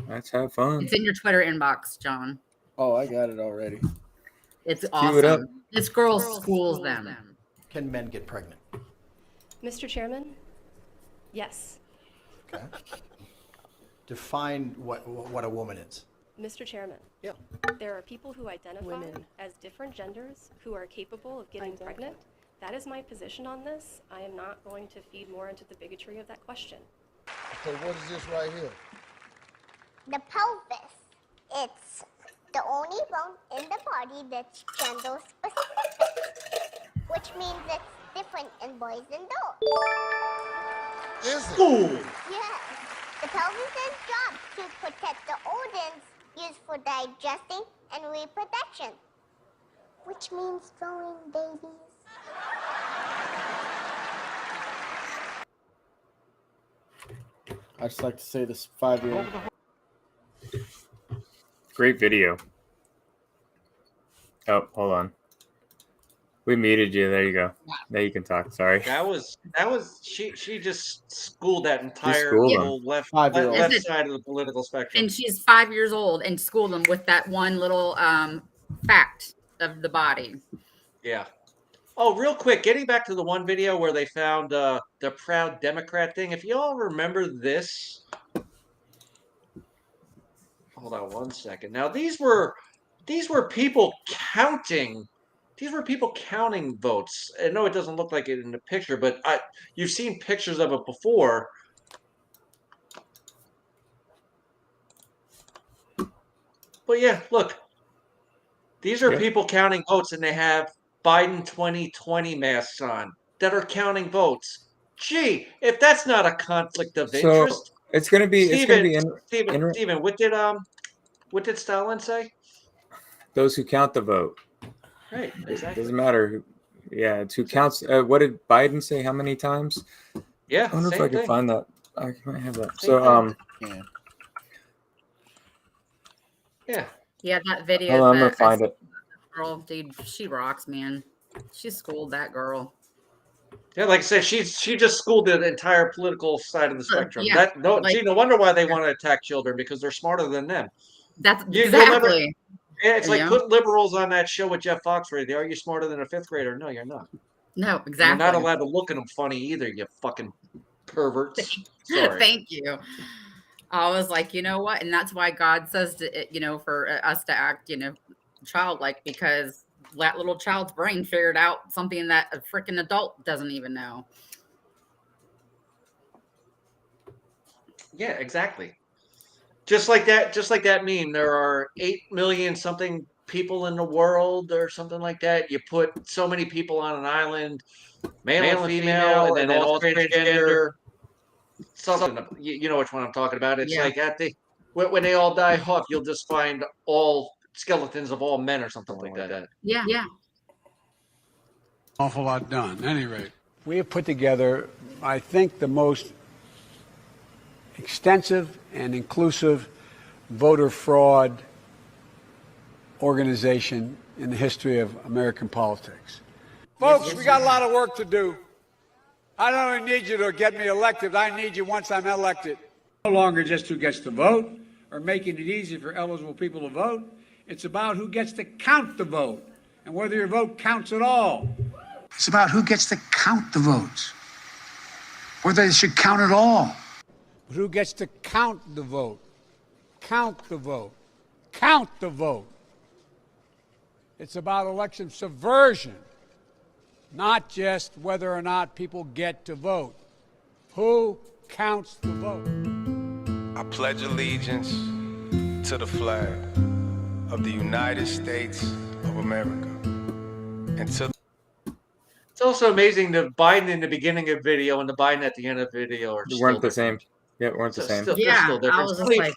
Let's have fun. It's in your Twitter inbox, John. Oh, I got it already. It's cue it up. awesome. This girl schools them. Can men get pregnant? Mr. Chairman, yes. Okay. Define what a woman is. Mr. Chairman. Yeah. There are people who identify as different genders who are capable of getting pregnant. That is my position on this. I am not going to feed more into the bigotry of that question. So what is this right here? The pelvis. It's the only bone in the body that's gender specific, which means it's different in boys and girls. School. Yes. The pelvis's job to protect the organs used for digesting and reproduction, which means throwing babies. I just like to say this 5-year-old. Great video. Oh, hold on. We muted you. There you go. Now you can talk. Sorry. That was she just schooled that entire schooled little them. left 5-year-old. left side of the political spectrum. And she's 5 years old and schooled them with that one little fact of the body. Yeah. Oh, real quick, getting back to the one video where they found the Proud Democrat thing. If you all remember this, hold on one second. Now these were people counting. These were people counting votes. I know it doesn't look like it in the picture, but you've seen pictures of it before. But yeah, look. These are people counting votes, and they have Biden 2020 masks on that are counting votes. Gee, if that's not a conflict of interest. So it's gonna be. Steven, what did Stalin say? Those who count the vote. Right, It exactly. doesn't matter. Yeah, it's who counts. What did Biden say? How many times? Yeah, I wonder if same I can thing. find that. I might have that. Same So thing. Yeah. Yeah, that video. hold on, I'm gonna find it. Girl, dude, she rocks, man. She schooled that girl. Yeah, like I said, she just schooled the entire political side of the spectrum. Yeah, No like- wonder why they want to attack children, because they're smarter than them. That's You'll never- exactly. Yeah, it's like Yeah. put liberals on that show with Jeff Foxworthy. Are you smarter than a fifth grader? No, you're not. No, exactly. You're not allowed to look at them funny either, you fucking perverts. Sorry. Thank you. I was like, you know what? And that's why God says to, for us to act, childlike, because that little child's brain figured out something that a freaking adult doesn't even know. Yeah, exactly. Just like that meme. There are 8 million something people in the world or something like that. You put so many people on an island, male and female, and then all transgender. Something, you know which one I'm talking about. It's Yeah. like when they all die off, you'll just find all skeletons of all men or something like that. Yeah. Yeah. Awful lot done. At any rate, we have put together, I think, the most extensive and inclusive voter fraud organization in the history of American politics. Folks, we got a lot of work to do. I don't only need you to get me elected, I need you once I'm elected. No longer just who gets to vote or making it easy for eligible people to vote. It's about who gets to count the vote and whether your vote counts at all. It's about who gets to count the votes, whether they should count at all. But who gets to count the vote? Count the vote. Count the vote. It's about election subversion, not just whether or not people get to vote. Who counts the vote? I pledge allegiance to the flag of the United States of America and to It's also amazing the Biden in the beginning of video and the Biden at the end of video are They still weren't the different. same. Yeah, weren't the same. They're Yeah, still different. I was just like,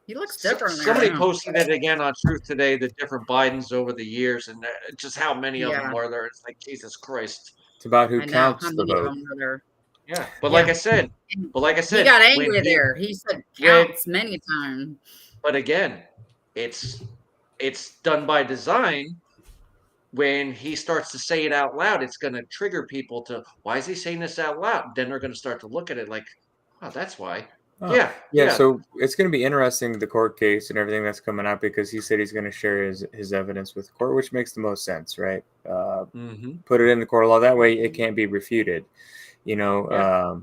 he looks different. Somebody now. posted it again on Truth Today, the different Bidens over the years, and just how many of Yeah. them were there. It's like, Jesus Christ. It's about who I know, counts how the many of vote. them are there? Yeah, but Yeah. like I said, He when got angry there. He said when- counts many times. But again, it's done by design. When he starts to say it out loud, it's going to trigger people to, why is he saying this out loud? Then they're going to start to look at it like, oh, that's why. Oh, Yeah. So it's going to be interesting, the court case and everything that's coming out, because he said he's going to share his evidence with the court, which makes the most sense, right? Put it in the court of law. That way it can't be refuted, you know. Yeah.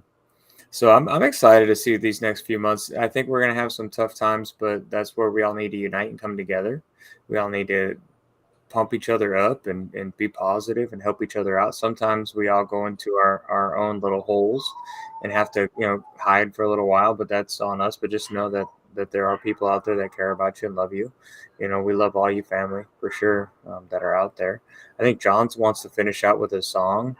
So I'm excited to see these next few months. I think we're going to have some tough times, but that's where we all need to unite and come together. We all need to pump each other up and be positive and help each other out. Sometimes we all go into our own little holes and have to, you know, hide for a little while, but that's on us. But just know that there are people out there that care about you and love you. You know, we love all you family for sure, that are out there. I think John wants to finish out with a song.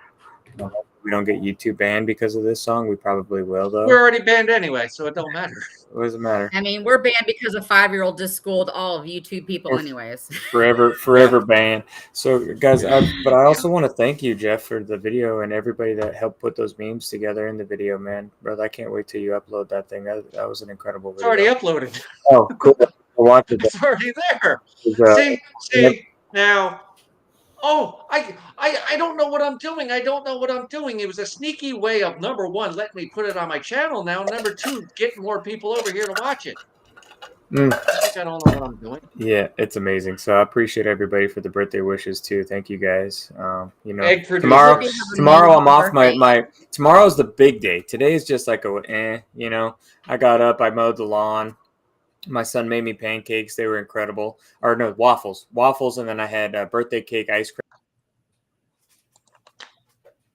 We don't get YouTube banned because of this song. We probably will, though. We're already banned anyway, so it don't matter. What does it matter? I mean, we're banned because a 5-year-old just schooled all of YouTube people, anyways. Forever banned. So, guys, but I also want to thank you, Jeff, for the video and everybody that helped put those memes together in the video, man. Brother, I can't wait till you upload that thing. That was an incredible video. It's already uploaded. Oh, cool. I'll watch it. It's already there. See, now. Oh, I don't know what I'm doing. I don't know what I'm doing. It was a sneaky way of, number one, letting me put it on my channel now. Number two, getting more people over here to watch it. I think I don't know what I'm doing. Yeah, it's amazing. So I appreciate everybody for the birthday wishes too. Thank you guys. You know, Egg producer. tomorrow I'm off my tomorrow's the big day. Today is just like you know, I got up, I mowed the lawn. My son made me pancakes. They were incredible. Or no, waffles. And then I had birthday cake ice cream.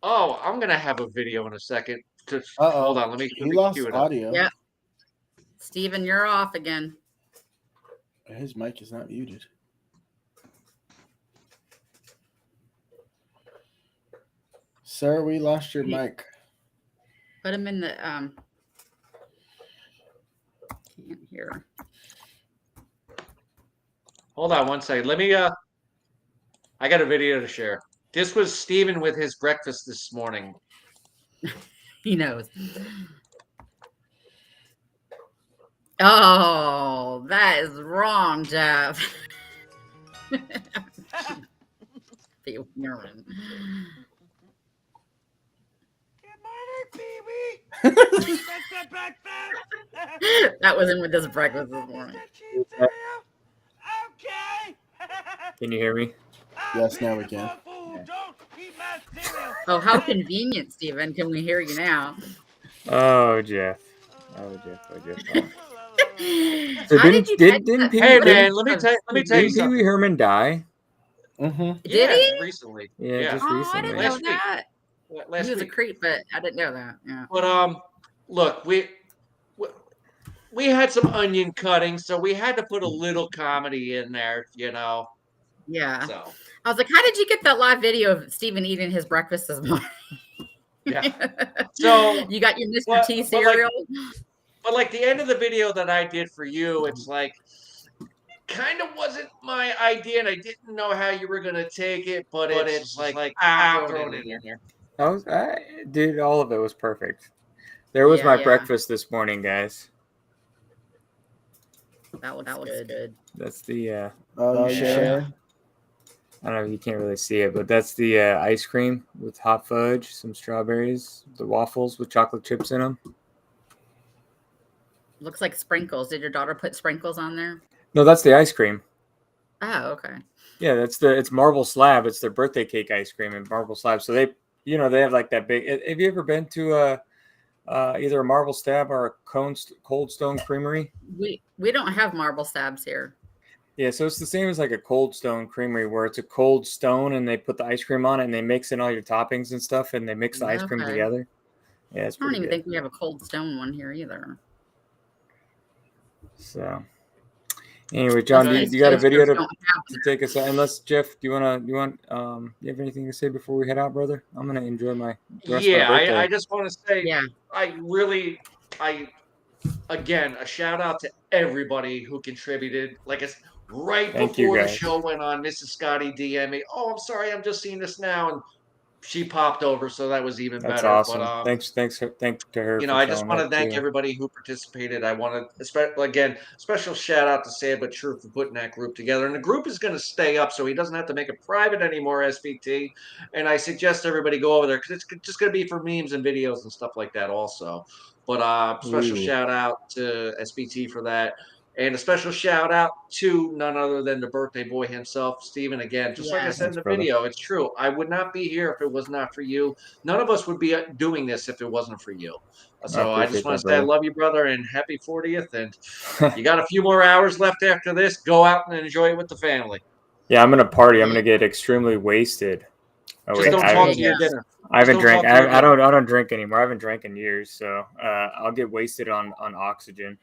Oh, I'm going to have a video in a second. Hold on. Let me lost it audio. Yeah. Steven, you're off again. His mic is not muted. Sir, we lost your mic. Put him in the can't hear. Hold on one second. Let me I got a video to share. This was Steven with his breakfast this morning. He knows. Oh, that is wrong, Jeff. The urine. That was in with this breakfast this morning. Can you hear me? Yes, now we can. Oh, how convenient, Steven. Can we hear you now? Oh, Jeff. Oh. So How did you didn't Pee Hey man, let me tell you Pee something. Wee Herman die? Did he? Recently. Yeah, just Oh, recently. I didn't know that. Last He was a week. creep, but I didn't know that. Yeah. But look, we had some onion cutting, so we had to put a little comedy in there, you know. Yeah. So I was like, how did you get that live video of Steven eating his breakfast this morning? yeah. So You got your Mr. but- T but like- cereal? But like the end of the video that I did for you, it's like kind of wasn't my idea, and I didn't know how you were gonna take it, but it's like I'm throwing it in there. Dude, all of it was perfect. There was Yeah, my yeah. breakfast this morning, guys. That was good. That's the Oh, you share? I don't know, you can't really see it, but that's the ice cream with hot fudge, some strawberries, the waffles with chocolate chips in them. Looks like sprinkles. Did your daughter put sprinkles on there? No, that's the ice cream. Oh, okay. Yeah, it's marble slab. It's their birthday cake ice cream and marble slab. So they have like that big. Have you ever been to either a marble slab or a Cold Stone Creamery? We don't have marble slabs here. Yeah, so it's the same as like a Cold Stone Creamery where it's a cold stone and they put the ice cream on it and they mix in all your toppings and stuff and they mix the ice cream Okay. together. Yeah, it's I don't pretty even good. think we have a Cold Stone one here either. So anyway, John, Those you ice got a cream video stores to don't have take us out? Unless Jeff, do you have anything to say before we head out, brother? I'm gonna enjoy the rest of my Yeah, birthday. I just want to say, Yeah. Again, a shout out to everybody who contributed. Like it's right Thank you, before the guys. show went on, Mrs. Scotty DM me, oh, I'm sorry, I'm just seeing this now. And she popped over, so that was even That's better. awesome. But Thanks to her. you know, for I just showing want to up, thank too. everybody who participated. I want to, again, special shout out to Sad But True for putting that group together. And the group is going to stay up, so he doesn't have to make it private anymore, SBT. And I suggest everybody go over there because it's just going to be for memes and videos and stuff like that also. But special Ooh. shout out to SBT for that. And a special shout out to none other than the birthday boy himself, Steven. Again, just like I said in the brother. video, it's true. I would not be here if it was not for you. None of us would be doing this if it wasn't for you. So I just appreciate want to that, say I brother. love you, brother, and happy 40th. And you got a few more hours left after this. Go out and enjoy it with the family. Yeah, I'm gonna party. I'm gonna get extremely wasted. Oh, Just don't talk to your dinner. I haven't Just drank. don't talk to your I dinner. don't drink anymore. I haven't drank in years, so I'll get wasted on oxygen.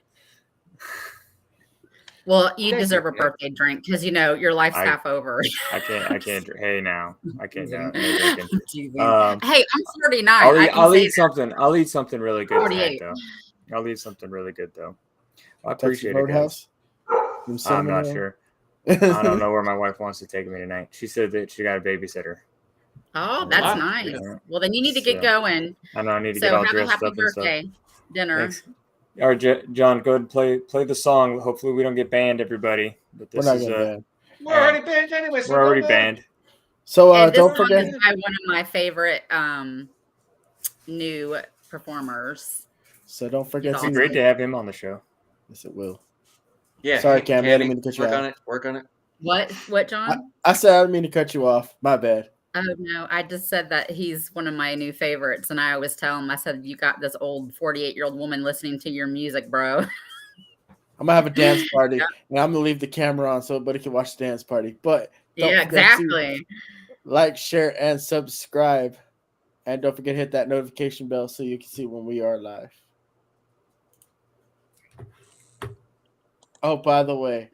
Well, you Thank deserve you, a man. birthday drink because you know your life's I- half over. I can't. Hey, now I can't. No drinking. Teasing. Um, Hey, I'm 39. I'll eat something. I'll eat something really good tonight, 48. though. I'll eat something really good though. I Texas appreciate it, guys. Roadhouse? Them I'm cinnamon not roll? sure. I don't know where my wife wants to take me tonight. She said that she got a babysitter. Oh, that's Wow. nice. Yeah. Well, then you need to get So, going. I know I need to get So all have a dressed happy up and stuff. birthday dinner. Thanks. All right, John, go ahead and play the song. Hopefully, we don't get banned, everybody. But We're this not is getting banned. We're already banned anyway. So we're already go ahead. banned. So And this don't song forget. is by one of my favorite new performers. So don't forget. It'd be great to have him on the show. Yes, it will. Yeah. Sorry, hey, Cam. I didn't Cammy, mean to cut you work off. on it. Work on it. What, John? I said I didn't mean to cut you off. My bad. Oh no, I just said that he's one of my new favorites, and I always tell him, I said, you got this old 48-year-old woman listening to your music, bro. I'm gonna have a dance party, and I'm gonna leave the camera on so everybody can watch the dance party. But don't Yeah, forget to exactly. like, share, and subscribe, and don't forget to hit that notification bell so you can see when we are live. Oh, by the way,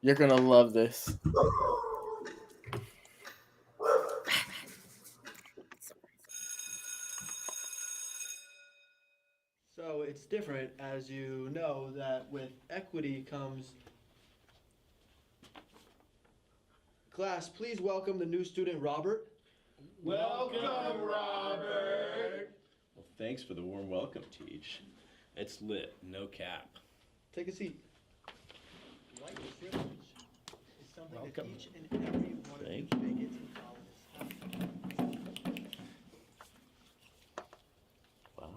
you're gonna love this. So it's different, as you know, that with equity comes. Class, please welcome the new student, Robert. Welcome, Robert. Well, thanks for the warm welcome, Teach. It's lit, no cap. Take a seat. White privilege is something Welcome. that each and every one of you Thank you. bigots and colonists Wow.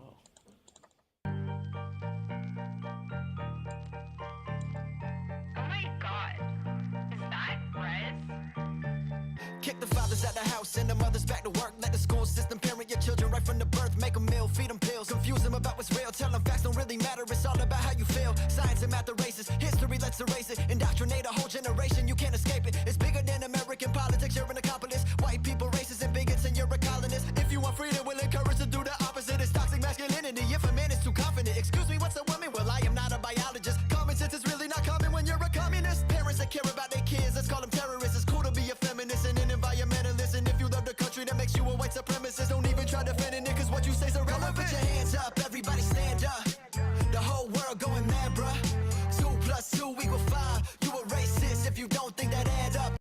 Kick the fathers out the house, send the mothers back to work. Let the school system parent your children right from the birth. Make them meal, feed them pills, confuse them about what's real. Tell them facts don't really matter, it's all about how you feel. Science and math are racist, history let's erase it. Indoctrinate a whole generation, you can't escape it. It's bigger than American politics, you're an accomplice. White people, racists and bigots, and you're a colonist. If you want freedom, we'll encourage to do the opposite. It's toxic masculinity, if a man is too confident. Excuse me, what's a woman? Well, I am not a biologist. Common sense is really not common when you're a communist. Parents that care about their kids, let's call them terrorists. It's cool to be a feminist and an environmentalist. And if you love the country, that makes you a white supremacist. Don't even try defending it, cause what you say's irrelevant. Put your hands up, everybody stand up. The whole world going mad, bruh. 2 + 2 = 5. You a racist if you don't think that adds up.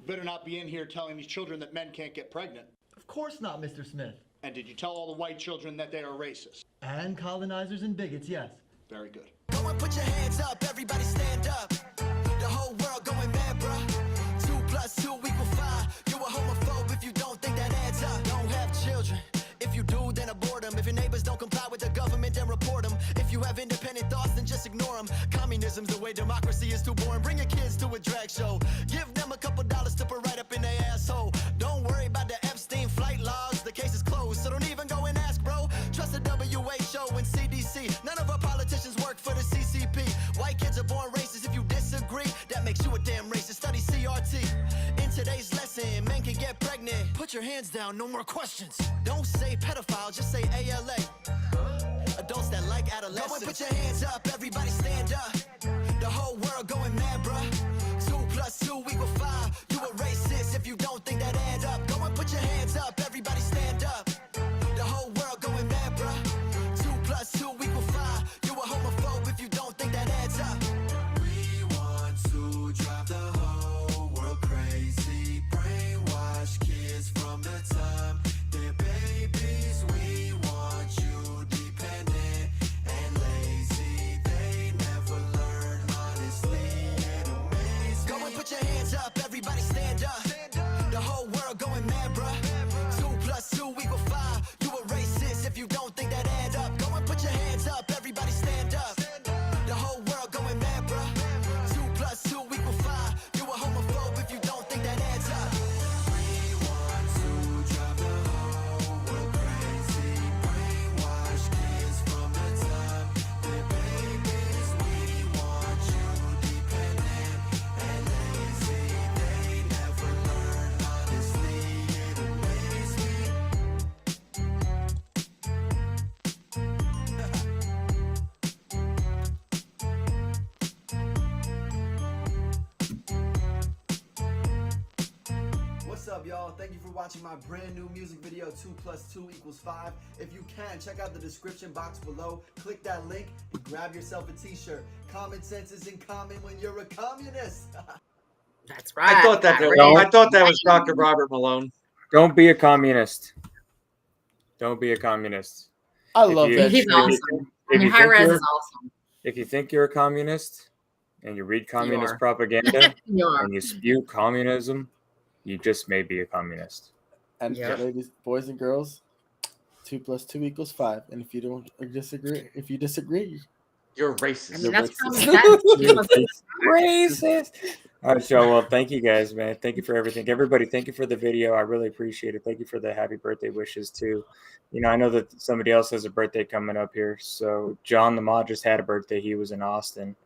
Better not be in here telling these children that men can't get pregnant. Of course not, Mr. Smith. And did you tell all the white children that they are racist? And colonizers and bigots, yes. Very good. Go and put your hands up, everybody stand up. The whole world going mad, bruh. 2 + 2 = 5. You a homophobe if you don't think that adds up. Don't have children. If you do, then abort them. If your neighbors don't comply with the government, then report them. If you have independent thoughts, then just ignore them. Communism's the way, democracy is too boring. Bring your kids to a drag show. Give them a couple dollars to put right up in their asshole. Don't worry about the Epstein flight logs. The case is closed, so don't even go and ask, bro. Trust the WHO and CDC. None of our politicians work for the CCP. White kids are born racist. If you disagree, that makes you a damn racist. Study CRT. In today's lesson, men can get pregnant. Put your hands down, no more questions. Don't say pedophile, just say ALA. Adults that like adolescents. Go and put your hands up, everybody stand up. The whole world going mad, bruh. 2 + 2 = 5. You a racist if you don't think that adds up. Go and put your hands up, everybody stand up. The whole world going mad, bruh. 2 + 2 = 5. You a homophobe if you don't think that adds up. up, y'all? Thank you for watching my brand new music video, 2 + 2 = 5. If you can, check out the description box below. Click that link and grab yourself a t-shirt. Common sense isn't common when you're a communist. That's right. I thought that was Dr. Robert Malone. Don't be a communist. Don't be a communist. I love that. He's awesome. I mean, High Res is awesome. If you think you're a communist and you read communist are. propaganda You are. and you spew communism, you just may be a communist. And Yep. ladies, boys and girls, 2 + 2 = 5. And if you don't disagree, You're racist. I mean, that's Racist. probably Racist. All right, so well, thank you guys, man. Thank you for everything. Everybody, thank you for the video. I really appreciate it. Thank you for the happy birthday wishes too. You know, I know that somebody else has a birthday coming up here. So John the Mod just had a birthday. He was in Austin.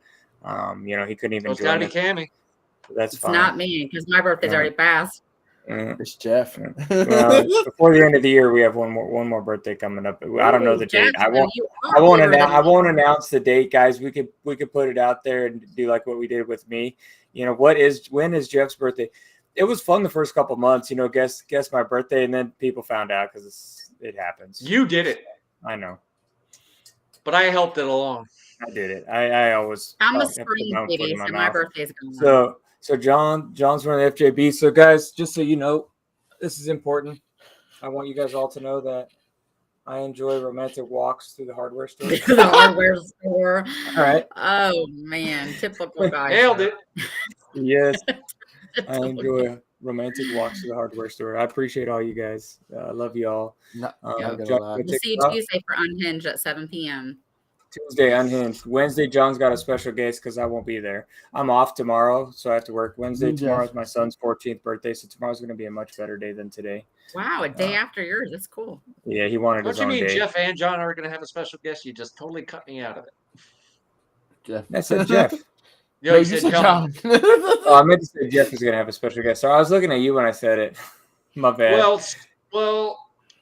You know, he couldn't even It's gotta join be us. Cammy. That's It's fine. not me because my birthday's already passed. it's Jeff. Well, before the end of the year, we have one more birthday coming up. I don't know the date. I won't announce the date, guys. We could put it out there and do like what we did with me. You know, when is Jeff's birthday? It was fun the first couple months. You know, guess my birthday, and then people found out because it happens. You did it, I know, but I helped it along. I did it. I always. I'm a put spring my own foot baby, in my so my mouth. birthday's going on. So John's running the FJB. So guys, just so you know, this is important. I want you guys all to know that I enjoy romantic walks through the hardware store. The hardware store. All right. Oh man, typical guy. Nailed it. Yes, I enjoy romantic walks to the hardware store. I appreciate all you guys. I love you all. Not John, gonna lie. We'll see you Tuesday for Unhinged at 7 p.m. Tuesday Unhinged. Wednesday, John's got a special guest because I won't be there. I'm off tomorrow, so I have to work. Wednesday, tomorrow is my son's 14th birthday, so tomorrow's going to be a much better day than today. Wow, a day after yours. That's cool. Yeah, he wanted What his do you own mean day. Jeff and John are going to have a special guest? You just totally cut me out of it. Jeff. I said Jeff. Yo, No, you said John. Oh, I meant to say Jeff is going to have a special guest. So I was looking at you when I said it. My bad. Well,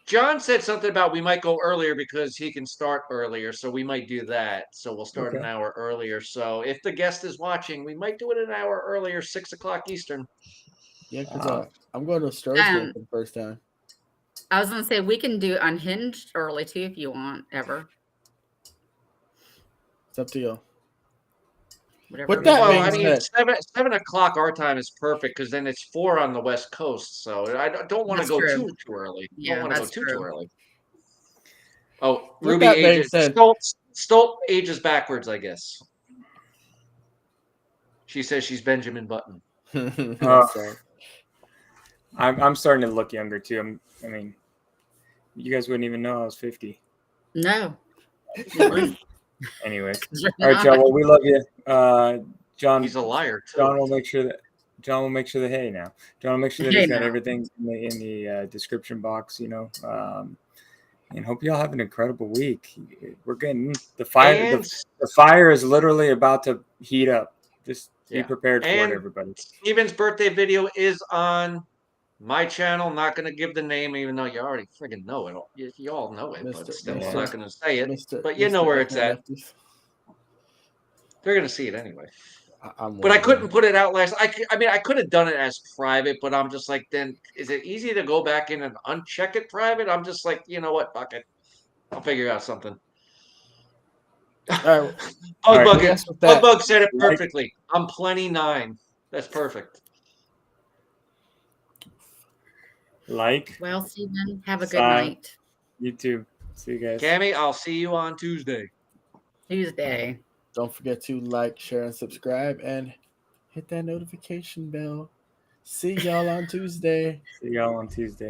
John said something about we might go earlier because he can start earlier, so we might do that. So we'll start an hour earlier. So if the guest is watching, we might do it an hour earlier, 6 o'clock Eastern. Yeah, because I'm going to Stroh's for the first time. I was gonna say we can do Unhinged early too if you want ever. It's up to you. Whatever. With that Well, being I mean, said, 7 o'clock our time is perfect because then it's 4 on the West Coast. So I don't want to That's go true. too early. Yeah, Don't want to go that's too true. early. Oh, With Ruby that being ages. said- Stolt ages backwards, I guess. She says she's Benjamin Button. sorry. I'm starting to look younger too. I mean, you guys wouldn't even know I was 50. No. Anyways, all right, y'all. Well, we love you. John, He's a liar too. John will make sure that John will make sure that John will make sure that Hey he's got now. everything in the description box. You know, and hope you all have an incredible week. We're getting the fire. And- The fire is literally about to heat up. Just be Yeah. prepared for And- it, everybody. Steven's birthday video is on my channel. Not going to give the name, even though you already friggin' know it. You all know it, but Mr. still, I'm Mr. not going to say it. Mr. But you know Mr. where it's at. Lefties. They're going to see it anyway. I'm But I wondering. couldn't put it out last. I mean, I could have done it as private, but I'm just like, then is it easy to go back in and uncheck it private? I'm just like, you know what? Fuck it. I'll figure out something. All right. All right, Bug said it perfectly. I'm plenty 9. That's perfect. Like, Well, Stephen, have a good Bye. night. you too. See you guys. Cammy, I'll see you on Tuesday. Tuesday. Don't forget to like, share, and subscribe, and hit that notification bell. See y'all on Tuesday. See y'all on Tuesday.